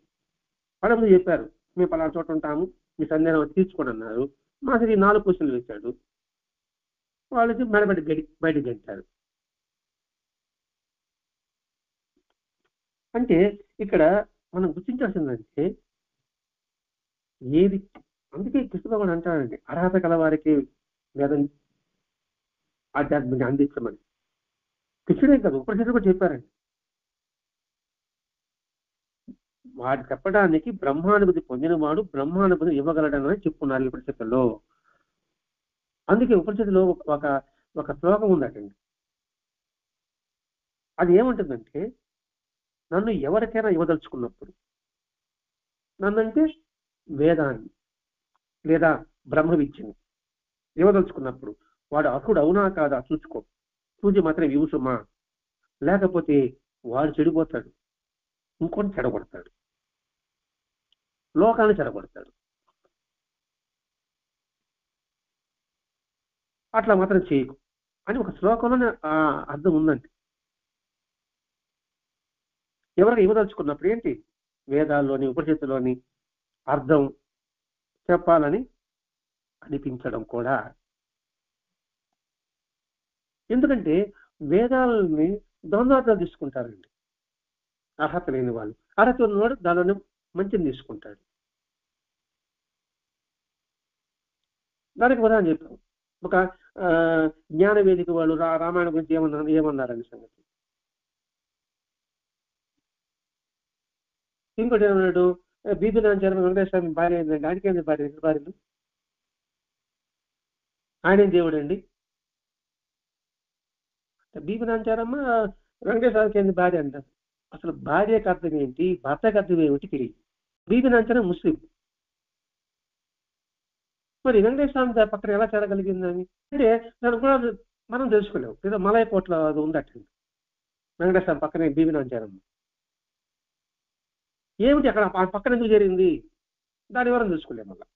వాళ్ళ చెప్పారు, మేము పలానా చోట ఉంటాము, మీ సందేహం తీర్చుకోండి అన్నారు. మాస్టర్ ఈ 4 క్వశ్చన్లు వేశాడు. వాళ్ళకి మెడబెట్టి బయటకు గెలిచారు. అంటే ఇక్కడ మనం గుర్తించాల్సిందంటే ఏది, అందుకే కృష్ణ భగవాన్ అంటాడండి, అర్హత కల వారికి వేదం ఆధ్యాత్మిక అందించమని. కృష్ణుడే కాదు, ఉపనిషత్తులు కూడా చెప్పారండి. వాడు చెప్పడానికి బ్రహ్మానుభూతి పొందిన వాడు బ్రహ్మానుభూతి ఇవ్వగలడని చెప్పుకున్నారు ఉపనిషత్తుల్లో. అందుకే ఉపనిషత్తులో ఒక శ్లోకం ఉందటండి. అది ఏమంటుందంటే, నన్ను ఎవరికైనా ఇవ్వదలుచుకున్నప్పుడు, నన్నంటే వేదాన్ని లేదా బ్రహ్మ విద్యని ఇవ్వదలుచుకున్నప్పుడు వాడు అర్హుడు అవునా కాదా చూసుకో. చూసి మాత్రం ఇవ్వుసుమా, లేకపోతే వాడు చెడిపోతాడు, ఇంకొని చెడగొడతాడు, లోకాన్ని చెడగొడతాడు. అట్లా మాత్రం చేయకు అని ఒక శ్లోకంలోనే అర్థం ఉందండి. ఎవరికి ఇవ్వదలుచుకున్నప్పుడు ఏంటి, వేదాల్లోని ఉపనిషత్తులోని అర్థం చెప్పాలని అనిపించడం కూడా. ఎందుకంటే వేదాలని ద్వంద్వార్థాలు తీసుకుంటారండి అర్హత లేని వాళ్ళు. అర్హత ఉన్నవాడు దానిలోనే మంచిని తీసుకుంటాడు. దానికి ఉదాహరణ చెప్పాం. ఒక జ్ఞాన వేదిక వాళ్ళు రామాయణం గురించి ఏమన్నారని సంగతి. ఇంకోటి ఏమన్నాడు, బీబీ నాంచారం వెంకటేశ్వర భార్య అయిందండి. ఆయనకేంది భార్యలు, ఆయనేం దేవుడు అండి. బీబీ నాంచారమ్మ వెంకటేశ్వరకి ఏంది భార్య అంటారు. అసలు భార్యకు అర్థం ఏంటి, భర్తకు అర్థం ఏమిటి తెలియదు. బీబీ నాంచారం ముస్లిం, మరి వెంకటేశ్వర పక్కన ఎలా చేరగలిగిందని అంటే దాన్ని కూడా మనం తెలుసుకోలేము. ఏదో మలయకోట్లో అది ఉందట వెంకటేశ్వర పక్కనే బీబీ నాంచారమ్మ. ఏమిటి అక్కడ పక్కన ఎందుకు జరిగింది, దాని వరకు తెలుసుకోలేము. మళ్ళీ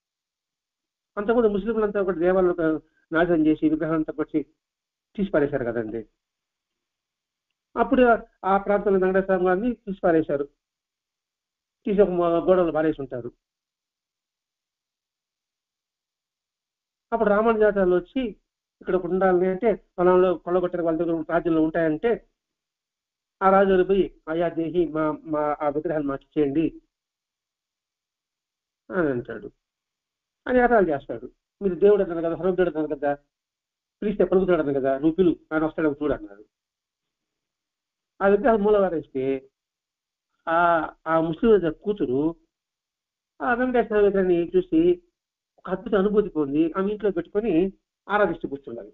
అంతకుముందు ముస్లింలంతా ఒకటి దేవాలయాలకు నాశనం చేసి విగ్రహాలంతా కొట్టి తీసి పారేశారు కదండి. అప్పుడు ఆ ప్రాంతంలో వెంకటేశ్వర గారిని తీసి పారేశారు, తీసి ఒక గోడలు పారేసి ఉంటారు. అప్పుడు రామానుజాచార్యులు వచ్చి ఇక్కడ ఉండాలని అంటే పొలంలో కొల్లగొట్టిన వాళ్ళ దగ్గర రాజ్యంలో ఉంటాయంటే ఆ రాజులు పోయి అయ్యా దేహి మా ఆ విగ్రహాన్ని మార్చేయండి అని అంటాడు. అని ఏతాలు చేస్తాడు. మీరు దేవుడు అన్నారు కదా, సర్వదేవుడు అన్నారు కదా, పిలిస్తే పలుకుతాడు అన్నారు కదా, నువ్వు పిలు ఆయన వస్తాడు చూడు అన్నారు. ఆ విగ్రహం మూలవారేస్తే ఆ ముస్లిం కూతురు ఆ వెంకటేశ్వర విగ్రహాన్ని చూసి ఒక అద్భుత అనుభూతి పొంది ఆమె ఇంట్లో పెట్టుకొని ఆరాధిస్తూ కూర్చుండాలి.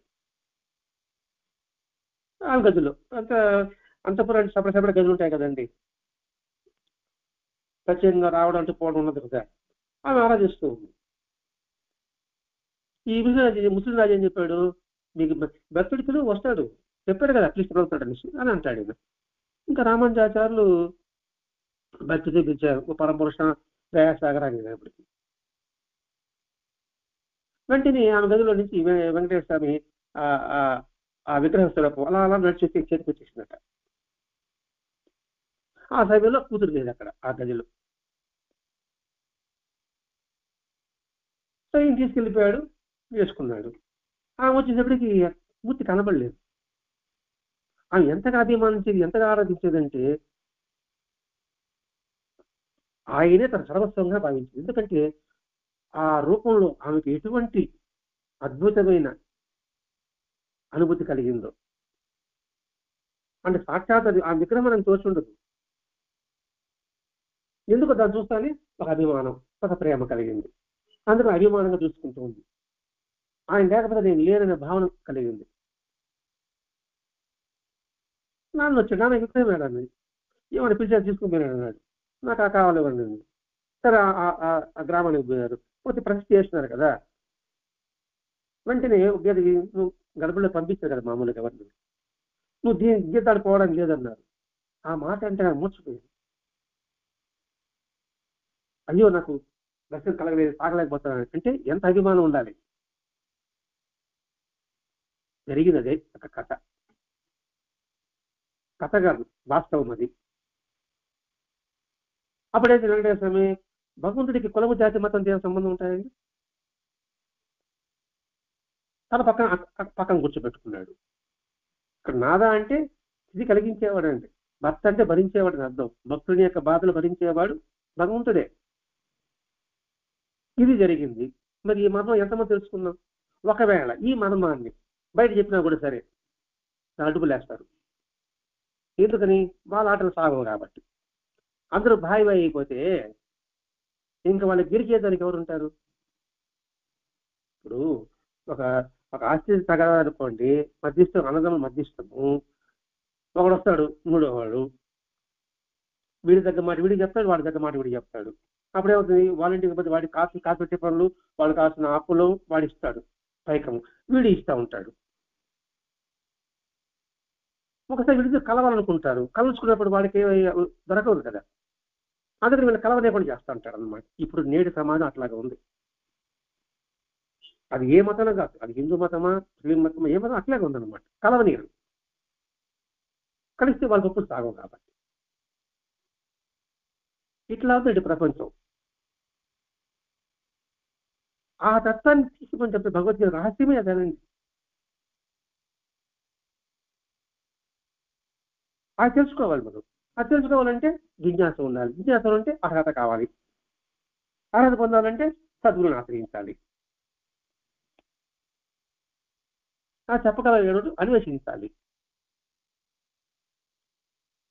ఆ గదిలో అంతపురం సపరేట్ గదులు ఉంటాయి కదండి, ప్రత్యేకంగా రావడం అంటూ పోవడం ఉన్నది కదా. ఆమె ఆరాధిస్తూ ఉంది. ఈ ముస్లిం రాజు ఏం చెప్పాడు, మీకు భక్తుడికి వస్తాడు, చెప్పాడు కదా అట్లీస్ట్ పలుకుతాడు అనేసి అని అంటాడు. ఇంకా రామానుజాచార్యులు భక్తి చూపించారు, పరమపురుష దయాసాగరాన్ని అనేప్పటికీ. వెంటనే ఆమె గదిలో నుంచి వెంకటేశ్వర స్వామి ఆ విగ్రహస్థులకు అలా అలా నడిచి చేతికి వచ్చేసిందట. ఆ సమయంలో కూతురు లేదు అక్కడ ఆ గదిలో. సో ఈయన తీసుకెళ్ళిపోయాడు, వేసుకున్నాడు. ఆమె వచ్చేటప్పటికి మూర్తి కనబడలేదు. ఆమె ఎంతగా అభిమానించేది, ఎంతగా ఆరాధించేదంటే ఆయనే తన సర్వస్వంగా భావించింది. ఎందుకంటే ఆ రూపంలో ఆమెకు ఎటువంటి అద్భుతమైన అనుభూతి కలిగిందో. అంటే సాక్షాత్ అది ఆ విగ్రహం మనం చూసుండదు. ఎందుకు దాన్ని చూస్తానే ఒక అభిమానం, ఒక ప్రేమ కలిగింది. అందుకు అభిమానంగా చూసుకుంటూ ఉంది. ఆయన లేకపోతే నేను లేననే భావన కలిగింది. నాన్న వచ్చాడు, నాన్న విగ్రహం వేడాన్ని ఏమైనా పిలిచారు తీసుకుపోయినాడు అన్నాడు. నాకు ఆ కావాలి ఇవ్వండి. సరే ఆ గ్రామానికి పోయారు. పోతే ప్రశ్న చేస్తున్నారు కదా, వెంటనే నువ్వు గడపలో పంపించారు కదా మామూలుగా ఎవరిని, నువ్వు గీతాడు పోవడానికి లేదన్నారు. ఆ మాట అంటే నాకు మూర్చిపోయింది. అయ్యో నాకు దర్శనం కలగలేదు, సాగలేకపోతున్నాను అంటే ఎంత అభిమానం ఉండాలి. జరిగినదే ఒక కథ, కథ కాదు వాస్తవం అది. అప్పుడైతే వెంకటేశ్వర స్వామి భగవంతుడికి కులము జాతి మతం దేవ సంబంధం ఉంటాయండి. తన పక్కన కూర్చోబెట్టుకున్నాడు. ఇక్కడ నాదా అంటే ఇది కలిగించేవాడు అండి. భర్త అంటే భరించేవాడు అర్థం. భక్తుని యొక్క బాధలు భరించేవాడు భగవంతుడే. ఇది జరిగింది. మరి ఈ మతం ఎంతమంది తెలుసుకున్నాం? ఒకవేళ ఈ మర్మాన్ని బయట చెప్పినా కూడా సరే అడుగులేస్తారు. ఎందుకని? వాళ్ళ ఆటలు సాగవు కాబట్టి. అందరూ బాయ్ బాయ్ అయిపోతే ఇంకా వాళ్ళకి గిరిచేదానికి ఎవరు ఉంటారు? ఇప్పుడు ఒక ఒక ఆస్తి తగలనుకోండి, మధ్యస్థం అన్నదమ్ములు మధ్యస్థము, ఒకడు వస్తాడు మూడో వాడు, వీడి దగ్గర మాట వీడికి చెప్తాడు, వాడి దగ్గర మాట వీడికి చెప్తాడు. అప్పుడేమవుతుంది? వాళ్ళ ఇంటికి పోతే వాడికి కాసు పెట్టే పనులు, వాళ్ళు కాసిన అప్పులు వాడిస్తాడు, పైకము వీడి ఇస్తూ ఉంటాడు. ఒకసారి వీడికి కలవాలనుకుంటారు, కలుసుకున్నప్పుడు వాడికి దొరకదు కదా, అందుకని వీళ్ళు కలవలేకుండా చేస్తూ ఉంటారు అన్నమాట. ఇప్పుడు నేటి సమాజం అట్లాగా ఉంది. అది ఏ మతంలో కాదు, అది హిందూ మతమా ముస్లిం మతమా ఏ మతం అట్లాగే ఉందన్నమాట. కలవనీరు, కలిస్తే వాళ్ళ గొప్పలు సాగవు కాబట్టి. ఇట్లా ఉంది ప్రపంచం. ఆ తత్వాన్ని తీసుకొని చెప్పే భగవద్గీత రహస్యమే అదేనండి. అది తెలుసుకోవాలి మనం. అది తెలుసుకోవాలంటే జిజ్ఞాస ఉండాలి. జిజ్ఞాస అంటే అర్హత కావాలి. అర్హత పొందాలంటే సద్గురుని ఆశ్రయించాలి. ఆ చెప్పగలిగేవాడు అన్వేషించాలి.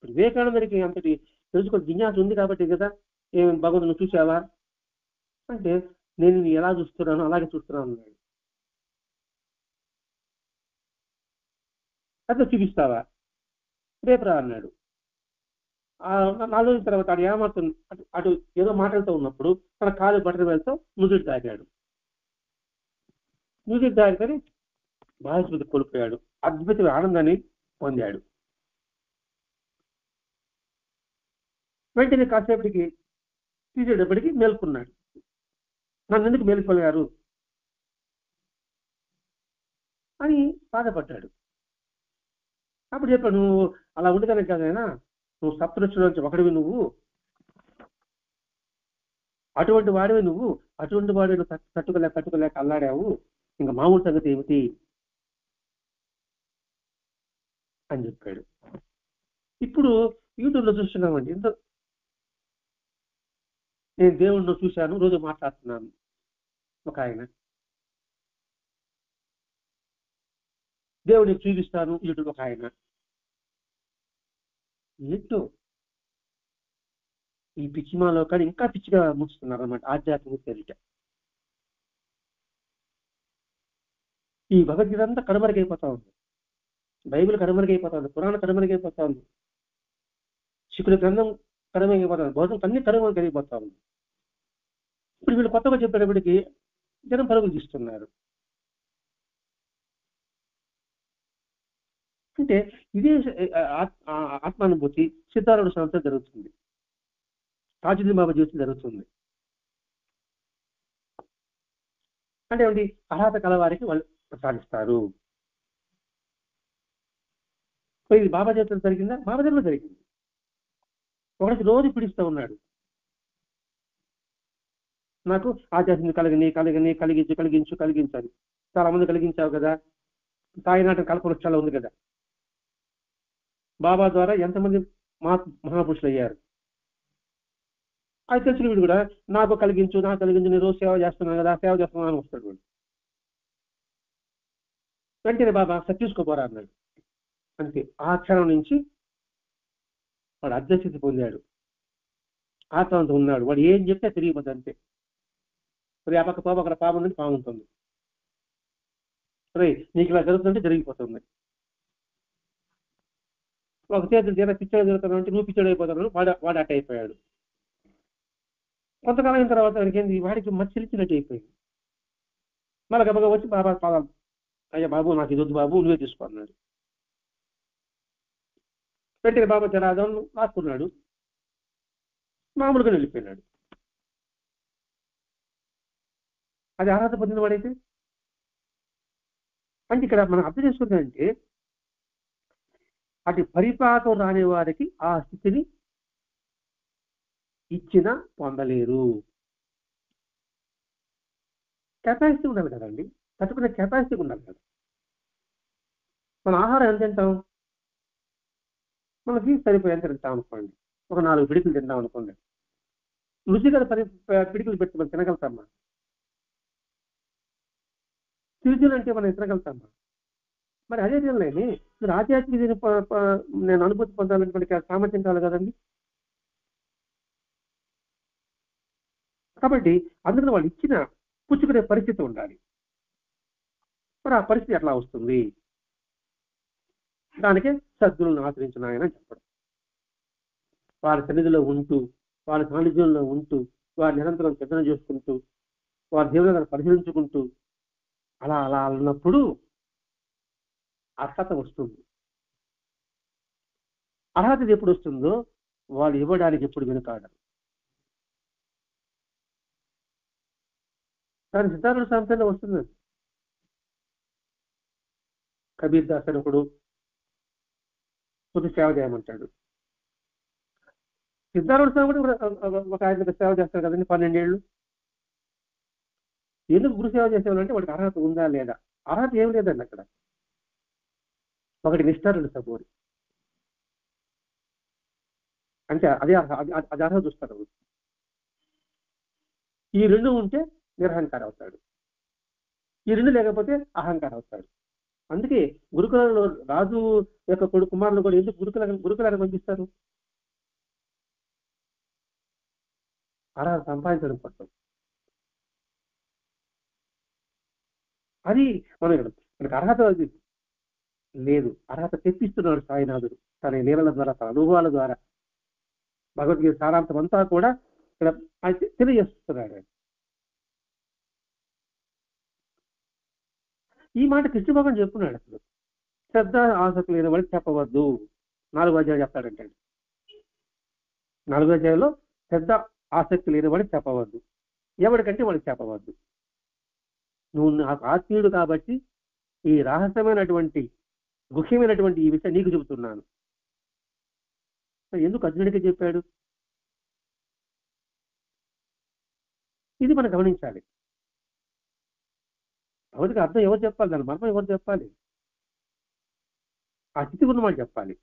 వివేకానందరికి అంతటి తెలుసుకో జిజ్ఞాస ఉంది కాబట్టి కదా ఏం భగవంతుని చూసావా అంటే నేను ఎలా చూస్తున్నాను అలాగే చూస్తున్నాను అన్నాడు. అట్లా చూపిస్తావా రేపు రా అన్నాడు. 4 రోజుల తర్వాత ఆడు ఏమాత్రం అటు ఏదో మాటలతో ఉన్నప్పుడు తన కాలు బట్టలు వెళ్తూ నుదుటి తాగాడు. నుదుటి తాగితే బాధస్మృతి కోల్పోయాడు. అద్భుతమైన ఆనందాన్ని పొందాడు. వెంటనే కాసేపటికి తీసేటప్పటికి మేల్కొన్నాడు. నన్ను ఎందుకు మేల్కొన్నారు అని బాధపడ్డాడు. అప్పుడు చెప్పాడు, నువ్వు అలా ఉండగానే కాదైనా నువ్వు సప్తఋషులోంచి ఒకడివి, నువ్వు అటువంటి వాడివి, నువ్వు అటువంటి వాడివి తట్టుకోలేక అల్లాడావు, ఇంకా మామూలు సంగతి ఏమిటి అని చెప్పాడు. ఇప్పుడు యూట్యూబ్లో చూస్తున్నామండి, ఎంతో నేను దేవుణ్ణి చూశాను, రోజు మాట్లాడుతున్నాను ఒక ఆయన, దేవుడిని చూపిస్తాను యూట్యూబ్ ఒక ఆయన. ఏంటో ఈ పిచ్చిమాలో కానీ ఇంకా పిచ్చిగా ముస్తున్నారు అన్నమాట ఆధ్యాత్మిక పేరిట. ఈ భగవద్గీత అంతా కనుమరుగైపోతా ఉంది, బైబిల్ కనుమరుగైపోతా ఉంది, పురాణ కనుమరుగైపోతా ఉంది, శికుల గ్రంథం కనుమరుగైపోతా ఉంది, బౌద్ధం అన్ని కనుమరుగైపోతా ఉంది. ఇప్పుడు వీళ్ళు కొత్తగా చెప్పేటప్పటికి జనం పరుగులు తీస్తున్నారు. అంటే ఇదే ఆత్మానుభూతి సిద్ధారుడు సంస్థ జరుగుతుంది, తాజుద్దీన్ బాబా జీవితం జరుగుతుంది. అంటే ఏమిటి? అర్హత కలవారికి వాళ్ళు ప్రసాదిస్తారు. ఇది బాబా జీవితంలో జరిగిందా? బాబా జీవితంలో జరిగింది. ఒకటి రోజు పిలుస్తూ ఉన్నాడు, నాకు ఆధ్యాత్మిక కలిగించాలి, చాలా మంది కలిగించావు కదా, సాయినాథ కల్పవృక్షాలు ఉంది కదా, బాబా ద్వారా ఎంతమంది మహాపురుషులు అయ్యారు. అది తెలిసిన వీడు కూడా నాకు కలిగించు నేను రోజు సేవ చేస్తున్నాను కదా, సేవ చేస్తున్నాను అని వస్తాడు వీడు. వెంటనే బాబా తీసుకోపోరా అన్నాడు. అంతే, ఆ క్షణం నుంచి వాడు అధ్యక్షత పొందాడు, ఆత్మతో ఉన్నాడు. వాడు ఏం చెప్తే తిరిగిపోతుంది అంతే. మరి ఆ పక్క పాప అక్కడ పాప నుండి పాము ఉంటుంది, రే నీకు ఇలా జరుగుతుందంటే జరిగిపోతుంది. ఒక చేతులు తీరా పిచ్చోడు జరుగుతాను అంటే నువ్వు పిచ్చోడు అయిపోతాను, వాడు అట్ట అయిపోయాడు. కొంతకాలం అయిన తర్వాత వాడికి మచ్చిలిచ్చినట్టు అయిపోయింది. మళ్ళీ గబగబా వచ్చి బాబా పాదం, అయ్యా బాబు నాకు ఇది వద్దు బాబు, నువ్వే తీసుకున్నాడు. వెంటనే బాబా జరాదం రాసుకున్నాడు, మామూలుగా వెళ్ళిపోయినాడు. అది అర్హత పొందిన వాడైతే అంటే ఇక్కడ మనం అర్థం చేసుకుంటే అటు పరిపాకం రాని వారికి ఆ స్థితిని ఇచ్చినా పొందలేరు. కెపాసిటీ ఉండాలి కదండి, తట్టుకునే కెపాసిటీ ఉండాలి కదా. మన ఆహారం ఎంత తింటాం, మనకి సరిపోయేంత తింటాం అనుకోండి. ఒక 4 పిడికలు తింటాం అనుకోండి, రుచిగా పిడికలు పెట్టి మనం తినగలుగుతామా? చిరుచులు అంటే మనం తినగలుగుతామా? మరి అదే తినలేని మీరు ఆధ్యాత్మిక నేను అనుభూతి పొందాలనేటువంటి సామర్థ్యం కావాలి కదండి. కాబట్టి అందుకని వాళ్ళు ఇచ్చిన పుచ్చుకునే పరిస్థితి ఉండాలి. మరి ఆ పరిస్థితి ఎట్లా వస్తుంది? దానికే సద్గురువులను ఆచరించిన ఆయన చెప్పడం. వారి సన్నిధిలో ఉంటూ, వారి సాన్నిధ్యంలో ఉంటూ, వారి నిరంతరం చింతన చేసుకుంటూ, వారి జీవనాన్ని పరిశీలించుకుంటూ అలా అలా అన్నప్పుడు అర్హత వస్తుంది. అర్హత ఎప్పుడు వస్తుందో వాళ్ళు ఇవ్వడానికి ఎప్పుడు వెనుకాడరు. కానీ సిద్ధార్థ సాంతంలో వస్తుంది. కబీర్ దాస్ అని ఒకడు కొద్ది సేవ చేయమంటాడు. సిద్ధార్థ స్వామి కూడా ఒక ఆయన సేవ చేస్తాడు కదండి 12 ఏళ్ళు. ఎందుకు గురు సేవ చేసేవాళ్ళంటే వాడికి అర్హత ఉందా లేదా? అర్హత ఏం లేదండి అక్కడ. ఒకటి నిష్ఠ, 2 సబోరి. అంటే అది అర్హత చూస్తారు. ఈ 2 ఉంటే నిరహంకారం అవుతాడు, ఈ 2 లేకపోతే అహంకారం అవుతాడు. అందుకే గురుకులంలో రాజు యొక్క కుమారులు కూడా ఎందుకు గురుకులాన్ని పంపిస్తారు? అర్హత సంపాదించడం కోసం. అది మనకి అర్హత అది లేదు. అర్హత తెప్పిస్తున్నాడు సాయినాథుడు తన లీలల ద్వారా, తన అనుభవాల ద్వారా. భగవద్గీత సారాంశం అంతా కూడా ఇక్కడ తెలియజేస్తున్నాడు. ఈ మాట కృష్ణ భగవాన్ చెప్పున్నాడు. అసలు శ్రద్ధ ఆసక్తి లేని వాడికి చెప్పవద్దు. 4వ అధ్యాయం చెప్తాడంటే 4వ అధ్యాయంలో శ్రద్ధ ఆసక్తి లేని వాడికి చెప్పవద్దు, ఎవరికంటే వాడికి చెప్పవద్దు. నువ్వు నాకు ఆత్మీయుడు కాబట్టి ఈ రహస్యమైనటువంటి గుహ్యమైనటువంటి ఈ విషయం నీకు చెబుతున్నాను. ఎందుకు అర్జునుడికి చెప్పాడు? ఇది మనం గమనించాలి. భగవద్గీత అర్థం ఎవరు చెప్పాలి, దాని మర్మం ఎవరు చెప్పాలి? ఆ స్థితి ఉన్న వాళ్ళు చెప్పాలి,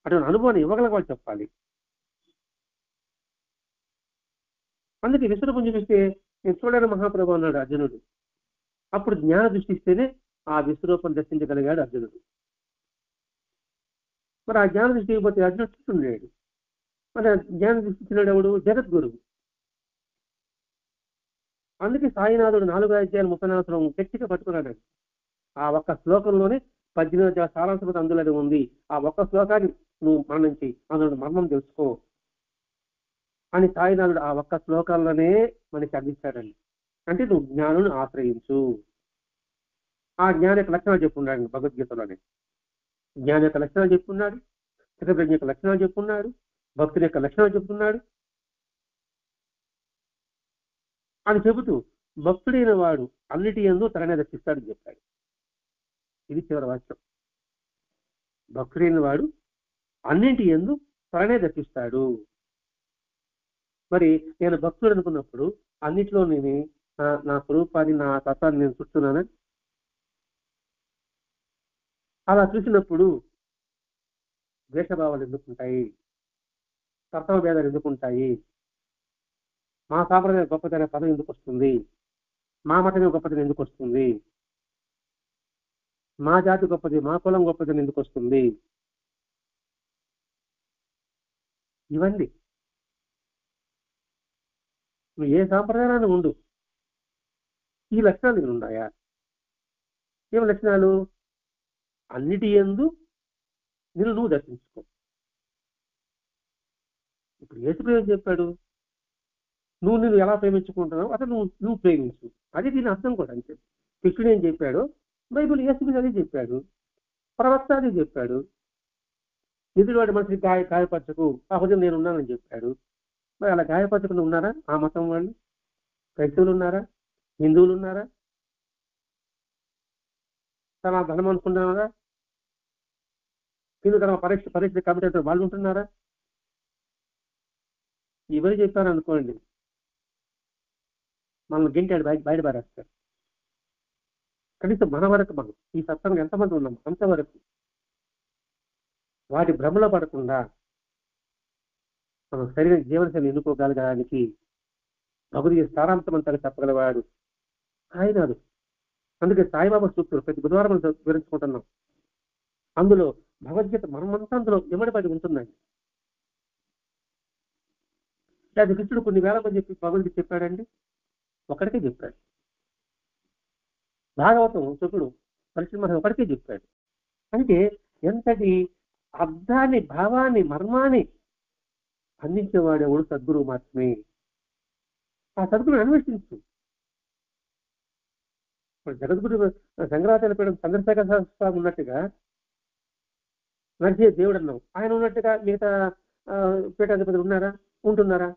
అటువంటి అనుభవాన్ని ఇవ్వగల వాళ్ళు చెప్పాలి. అందుకే విశ్వరూపం చూపిస్తే నేను చూడని మహాప్రభు అన్నాడు అర్జునుడు. అప్పుడు జ్ఞాన దృష్టి ఇస్తేనే ఆ విశ్వరూపం దర్శించగలిగాడు అర్జునుడు. మరి ఆ జ్ఞాన దృష్టి ఇవ్వకపోతే అర్జునుడు చుట్టూ. మరి జ్ఞాన దృష్టి ఇచ్చినాడు ఎవడు? జగద్గురువు. అందుకే సాయినాథుడు 4వ అధ్యాయం 34 గట్టిగా పట్టుకున్నాడు. ఆ ఒక్క శ్లోకంలోనే 18వ సారాంశం అందులో ఉంది. ఆ ఒక్క శ్లోకాన్ని నువ్వు మరణించి అందులో మర్మం తెలుసుకో అని సాయినాథుడు ఆ ఒక్క శ్లోకాల్లోనే మనకి అందించాడండి. అంటే నువ్వు జ్ఞానుని ఆశ్రయించు. ఆ జ్ఞాన యొక్క లక్షణాలు చెప్పున్నాడు భగవద్గీతలోనే. జ్ఞాన యొక్క లక్షణాలు చెప్పున్నాడు, స్థితప్రజ్ఞ యొక్క లక్షణాలు చెప్పున్నాడు, భక్తుని యొక్క లక్షణాలు చెప్తున్నాడు. అని చెబుతూ భక్తుడైన వాడు అన్నిటి యందు తననే దర్శిస్తాడని చెప్పాడు. ఇది చివరి వాక్యం. భక్తుడైన వాడు అన్నింటి యందు తననే దర్శిస్తాడు. మరి నేను భక్తుడు అనుకున్నప్పుడు అన్నిట్లో నేను నా స్వరూపాన్ని, నా తత్వాన్ని నేను చూస్తున్నాను. అలా చూసినప్పుడు ద్వేషభావాలు ఎందుకుంటాయి, తత్వ భేదాలు ఎందుకుంటాయి, మా సాంప్రదాయ గొప్పతన పదం ఎందుకు వస్తుంది, మా మతమే గొప్పతనం ఎందుకు వస్తుంది, మా జాతి గొప్పది, మా కులం గొప్పతనం ఎందుకు వస్తుంది, ఇవన్నీ నువ్వు ఏ సాంప్రదాయాన్ని ఉండు, ఈ లక్షణాలు ఇక్కడ ఉన్నాయా? ఏం లక్షణాలు? అన్నిటి యందు నువ్వు దర్శించుకో. ఇప్పుడు యేసు ఏం చెప్పాడు? నువ్వు ఎలా ప్రేమించుకుంటున్నావు అసలు నువ్వు ప్రేమించు. అది దీని అర్థం కూడా అంతే. కృష్ణుడు ఏం చెప్పాడు, బైబిల్ యేసు అదే చెప్పాడు, ప్రవక్త అదే చెప్పాడు. ఎదుటివాడి మనసుని గాయపరచకు, ఆ హృదయం నేను ఉన్నానని చెప్పాడు. మరి అలా గాయపరచకుండా ఉన్నారా ఆ మతం వాళ్ళు? క్రైస్తవులు ఉన్నారా? హిందువులు ఉన్నారా? తన ధనం అనుకున్నారా? హిందూ ధర్మ పరీక్ష కమిటీ వాళ్ళు ఉంటున్నారా? ఇవన్నీ చెప్పారు అనుకోండి, మనల్ని గింటాడు బయట పారేస్తారు. కనీసం మన వరకు మనం ఈ సత్సంగం ఎంతమంది ఉన్నాం అంతవరకు వాటి భ్రమలో పడకుండా మనం సరైన జీవనశైలి ఎన్నుకోగలగడానికి భగవద్గీత సారాంశం అంతా చెప్పగలవాడు సాయినాథు. అందుకే సాయిబాబా సూక్తులు ప్రతి బుధవారం మనం వివరించుకుంటున్నాం. అందులో భగవద్గీత మనమంతా అందులో ఎమ్మడిపడి ఉంటుందండి. లేదా కృష్ణుడు కొన్ని వేల మంది చెప్పి భగవద్గీత చెప్పాడండి, ఒకడికే చెప్పాడు. భాగవతం శుకుడు పరిశ్రమ ఒకడికే చెప్పాడు. అంటే ఎంతటి అర్థాన్ని, భావాన్ని, మర్మాన్ని అందించేవాడేవాడు సద్గురువు మాత్రమే. ఆ సద్గురువుని అన్వేషించు. జగద్గురు శంకరాచార్య పీఠం చంద్రశేఖర స్వామి ఉన్నట్టుగా నరసింహ దేవుడు అన్నావు, ఆయన ఉన్నట్టుగా మిగతా పీఠాధిపతులు ఉన్నారా, ఉంటున్నారా?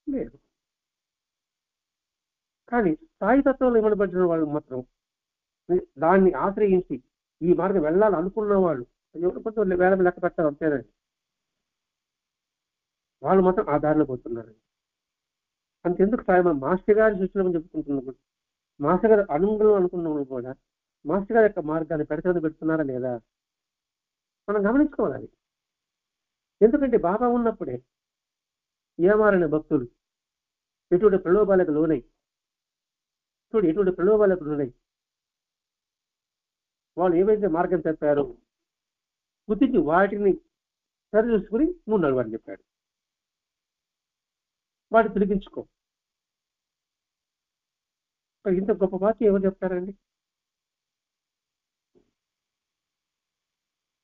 లేదు. కానీ సాయి తత్వంలో ఇవ్వబడిన వాళ్ళు మాత్రం దాన్ని ఆశ్రయించి ఈ మార్గం వెళ్ళాలి అనుకున్న వాళ్ళు ఎవరు కొంచెం వేల లెక్క పెట్టారు అంతేనండి. వాళ్ళు మాత్రం ఆ దారిలో పోతున్నారు. అంతెందుకు సాయి మాస్టర్ గారి సూచనలు చెప్పుకుంటున్నప్పుడు మాస్టర్ గారు అనుగుణం అనుకున్నప్పుడు కూడా మాస్టర్ గారి యొక్క మార్గాన్ని పెడుతున్నారా లేదా మనం గమనించుకోవాలి. ఎందుకంటే బాబా ఉన్నప్పుడే ఏమారని భక్తులు ఎటువంటి ప్రలోభాలకు లోనై ఎటువంటి ప్రలోభాలకు లోనై వాళ్ళు ఏవైతే మార్గం చెప్పారో గుర్తించి వాటిని సరి చూసుకుని నువ్వు నడవని చెప్పాడు. వాటిని తిరిగించుకో. ఇంత గొప్ప వాక్యం ఎవరు చెప్తారండి?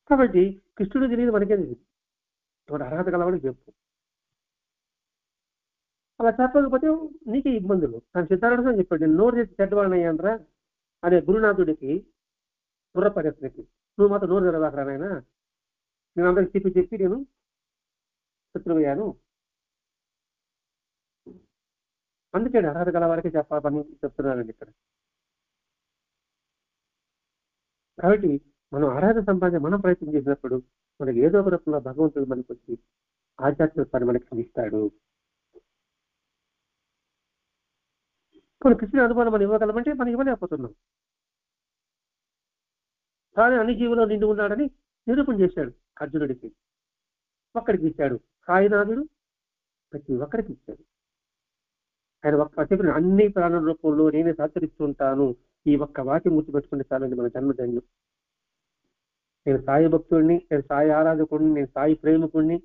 కాబట్టి కృష్ణుడు తెలియదు మనకే తెలియదు. వాడు అర్హత కలవాడికి చెప్పు. అలా చెప్పకపోతే నీకే ఇబ్బందులు. తను సిద్ధార్థం చెప్పాడు, నేను నోరు చేసి చెడ్డవాడినయ్యానరా అనే గురునాథుడికి బుర్రపరిస్థితికి నువ్వు మాత్రం నోరు తెరవాకరానైనా, నేను అందరికి చెప్పి నేను శత్రువయ్యాను. అందుకే అర్హత గల వారికి చెప్పాలని చెప్తున్నానండి ఇక్కడ. కాబట్టి మనం అర్హత సంపాదించి మనం ప్రయత్నం చేసినప్పుడు మనకి ఏదో ఒక రకంగా భగవంతుడు మనకి వచ్చి ఆధ్యాత్మిక పని మనకి అందిస్తాడు. కొన్ని కృష్ణ అనుభవం మనం ఇవ్వగలమంటే మనం ఇవ్వలేకపోతున్నాం. కానీ అన్ని జీవుల్లో నిండి ఉన్నాడని నిరూపణ చేశాడు అర్జునుడికి. ఒక్కడికి ఇచ్చాడు. సాయినాథుడు ప్రతి ఒక్కరికి ఇచ్చాడు. ఆయన చెప్పిన అన్ని ప్రాణ రూపంలో నేనే సహకరిస్తుంటాను, ఈ ఒక్క వాక్యం గుర్తుపెట్టుకుంటే చాలండి మన జన్మధన్యం. నేను సాయి భక్తుడిని, నేను సాయి ఆరాధకుడిని, నేను సాయి ప్రేమికుడిని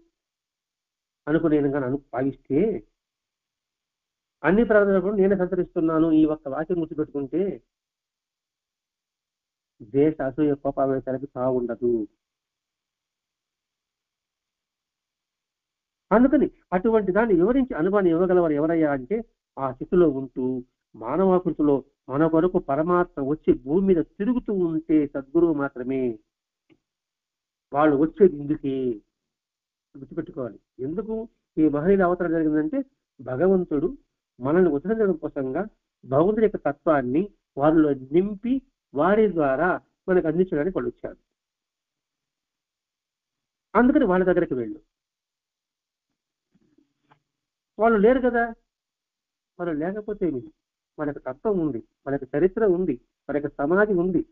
అనుకుని నేను కానీ భావిస్తే అన్ని ప్రాణులకు నేనే సంతరిస్తున్నాను, ఈ ఒక్క వాక్యం గుర్తుపెట్టుకుంటే దేశ అసూయ కోపావేశాలకు సాగుండదు. అందుకని అటువంటి దాన్ని వివరించి అనుభవాన్ని ఇవ్వగలవారు ఎవరయ్యా అంటే ఆ స్థితిలో ఉంటూ మానవాకృతిలో మన వరకు పరమాత్మ వచ్చి భూమి మీద తిరుగుతూ ఉంటే సద్గురువు మాత్రమే. వాళ్ళు వచ్చేది ఇందుకే గుర్తుపెట్టుకోవాలి. ఎందుకు ఈ మహనీయుల అవతరణ జరిగిందంటే భగవంతుడు మనల్ని ఉద్ధరించడం కోసంగా భగవంతుడి యొక్క తత్వాన్ని వారిలో నింపి వారి ద్వారా మనకు అందించడానికి వాళ్ళు వచ్చారు. అందుకని వాళ్ళ దగ్గరికి వెళ్ళు. వాళ్ళు లేరు కదా, వాళ్ళు లేకపోతే వాళ్ళకి తత్వం ఉంది, వాళ్ళకి చరిత్ర ఉంది, వారి యొక్క సమాధి ఉంది.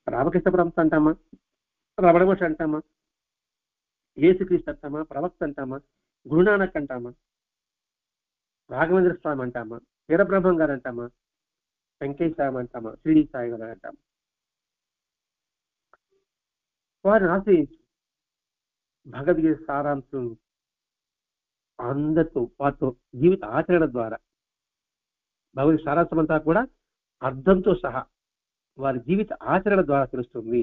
రామకృష్ణ పరమహంస అంటామా, రమణ మహర్షి అంటామా, యేసుక్రీస్తు అంటామా, ప్రవక్త అంటామా, గురునానక్ అంటామా, రాఘవేంద్ర స్వామి అంటామా, వీరబ్రహ్మం గారు అంటామా, వెంకయ్య స్వామి అంటామా, షిరిడి సాయి గారు అంటామా, వారిని ఆశ్రయించి భగవద్గీత సారాంశం అందరితో వారితో జీవిత ఆచరణ ద్వారా భగవద్గీత సారాంశం అంతా కూడా అర్థంతో సహా వారి జీవిత ఆచరణ ద్వారా తెలుస్తుంది.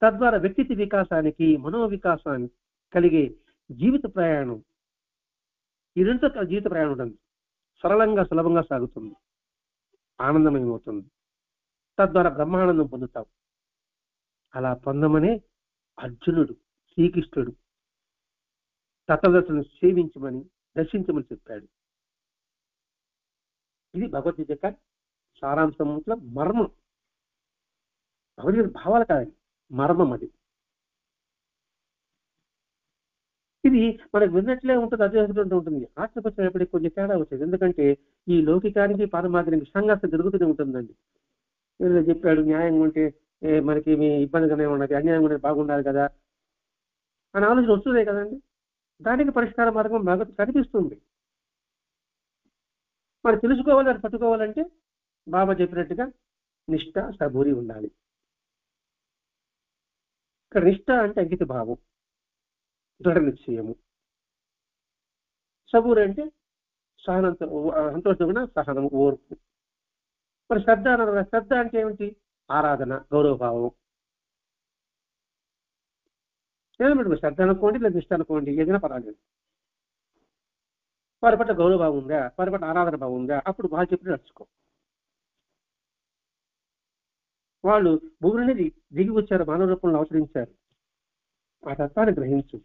తద్వారా వ్యక్తిత్వ వికాసానికి, మనోవికాసానికి కలిగే జీవిత ప్రయాణం, ఈ రెండుతో జీవిత ప్రయాణం ఉంటుంది, సరళంగా సులభంగా సాగుతుంది, ఆనందమయమవుతుంది. తద్వారా బ్రహ్మానందం పొందుతాం. అలా పొందమనే అర్జునుడు శ్రీకృష్ణుడు తత్వదర్శనం సేవించమని, దర్శించమని చెప్పాడు. ఇది భగవద్గీత యొక్క సారాంశంలో మర్మం. భగవద్గీత భావాలు కాదండి, మర్మం అది. ఇది మనకు విన్నట్లే ఉంటుంది, అదే ఉంటుంది. ఆత్మపరిచయపడి కొంచెం తేడా వచ్చేది. ఎందుకంటే ఈ లౌకికానికి పారమార్థానికి సంఘర్షణ జరుగుతూనే ఉంటుందండి. ఏదో చెప్పాడు, న్యాయంగా ఉంటే మనకి ఇబ్బందిగానే ఉన్నది, అన్యాయంగా ఉంటే బాగుండాలి కదా అని ఆలోచన వస్తుందే కదండి. దానికి పరిష్కార మార్గం బాగా కనిపిస్తుంది. మరి తెలుసుకోవాలి, అది పట్టుకోవాలంటే బాబా చెప్పినట్టుగా నిష్ఠ, సబూరి ఉండాలి. ఇక్కడ నిష్ఠ అంటే అంకిత భావం, దృఢ నిశ్చయము. సబూరి అంటే సంతోషమైన సహనము, ఓర్పు. మరి శ్రద్ధ అన్నారు. శ్రద్ధ అంటే ఏమిటి? ఆరాధన, గౌరవభావం. ఏదైనా శ్రద్ధ అనుకోండి, లేదా నిష్ఠ అనుకోండి, ఏదైనా పర్వాలేదు. వారి పట్ల గౌరవభావం ఉందా, వారి పట్ల ఆరాధన భావం ఉందా, అప్పుడు వాళ్ళు చెప్పి నడుచుకో. వాళ్ళు భూమిని దిగి వచ్చారు, మానవ రూపంలో అవతరించారు. ఆ తత్వాన్ని గ్రహించు.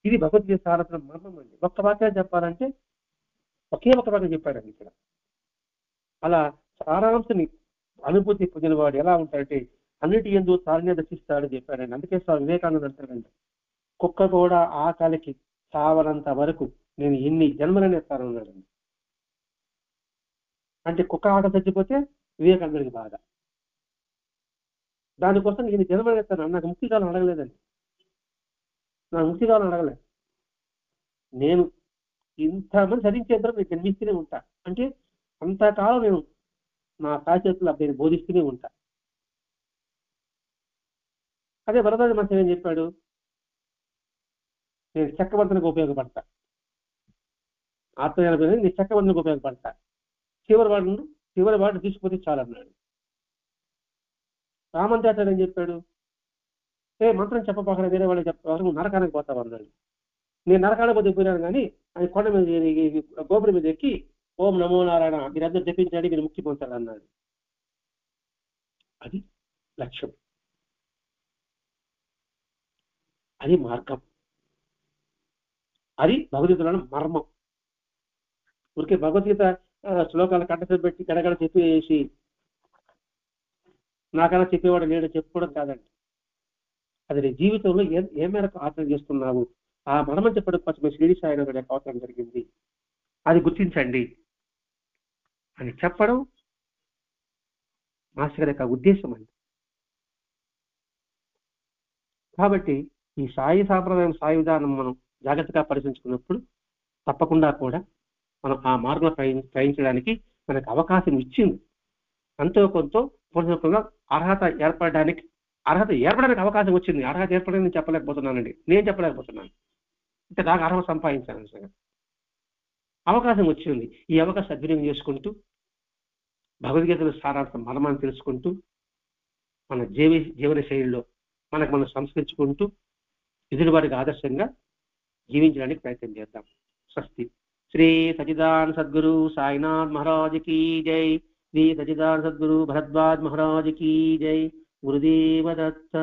ఇది భగవద్గీత సారథం మర్మం అండి. ఒక్క వాక్యాన్ని చెప్పాలంటే ఒకే ఒక వాక్యం చెప్పాడండి ఇక్కడ. అలా సారాంశని అనుభూతి పొందినవాడు ఎలా ఉంటాడంటే అన్నిటి యందు తానే దర్శిస్తాడని చెప్పాడండి. అందుకే స్వామి వివేకానంద అంటాడండి, కుక్క కూడా ఆకలికి చావనంత వరకు నేను ఎన్ని జన్మలని ఎత్తానన్నాడండి. అంటే కుక్క ఆకలి చచ్చిపోతే వివేకానందుడికి బాధ. దానికోసం నేను జన్మలని ఎత్తాను. నాకు ముక్తి కాలం అడగలేదండి, నాకు ముక్తి కాలం అడగలేదు. నేను ఇంతమంది చదివించేద్దరు నేను జన్మిస్తూనే ఉంటా. అంటే అంతకాలం నేను నా సాచేతులు అబ్బాయిని బోధిస్తూనే ఉంటా. అదే వరదాది మహర్షి ఏం చెప్పాడు? నేను చక్రవర్తనకు ఉపయోగపడతా, ఆత్మజ్ఞానం నేను చక్రవర్తనకు ఉపయోగపడతా, చివరి వాడిని తీసుకుపోతే చాలన్నాడు. రామంతాచార్య ఏం చెప్పాడు? మంత్రం చెప్పపోకరా, వేరే వాళ్ళు చెప్పారు, నువ్వు నరకానికి పోతావు అన్నాడు. నేను నరకానికి పోతే పోయినాను కానీ ఆయన కొండ మీద గోపురం మీద ఎక్కి ఓం నమో నారాయణ మీరందరూ జపించండి, మీరు ముక్తి పొందుతారు అన్నాడు. అది లక్ష్యం, అది మార్గం, అది భగవద్గీతలోని మర్మం. ఊరికే భగవద్గీత శ్లోకాలు కంటసరి పెట్టి గడగడ చెప్పేసి నాకన్నా చెప్పేవాడు లేడు చెప్పుకోవడం కాదండి. అది నీ జీవితంలో ఏ మేరకు ఆచరణ చేస్తున్నావు, ఆ మర్మం చెప్పడం కోసం షిరిడి సాయి గారి అవసరం జరిగింది, అది గుర్తించండి అని చెప్పడం మాస్టర్ గారి యొక్క ఉద్దేశం అండి. కాబట్టి ఈ సాయి సాంప్రదాయం, సాయి విధానం మనం జాగ్రత్తగా పరిశీలించుకున్నప్పుడు తప్పకుండా కూడా మనం ఆ మార్గంలో ప్రయాణించడానికి మనకు అవకాశం ఇచ్చింది. అంతో కొంత పూర్వకంగా అర్హత ఏర్పడడానికి అవకాశం వచ్చింది. అర్హత ఏర్పడని నేను చెప్పలేకపోతున్నానండి, నేను చెప్పలేకపోతున్నాను. అంటే నాకు అర్హత సంపాదించాను, అవకాశం వచ్చింది. ఈ అవకాశం సద్వినియోగం చేసుకుంటూ భగవద్గీతలో సారాంశం మర్మాన్ని తెలుసుకుంటూ మన జీవన శైలిలో మనం సంస్కరించుకుంటూ ఎదుటి వారికి ఆదర్శంగా జీవించడానికి ప్రయత్నం చేద్దాం. స్వస్తి. శ్రీ సచిదానంద సద్గురు సాయినాథ్ మహారాజ్ కీ జై. శ్రీ సచిదానంద సద్గురు భరద్వాజ్ మహారాజ్ కీ జై. గురుదేవ దత్త.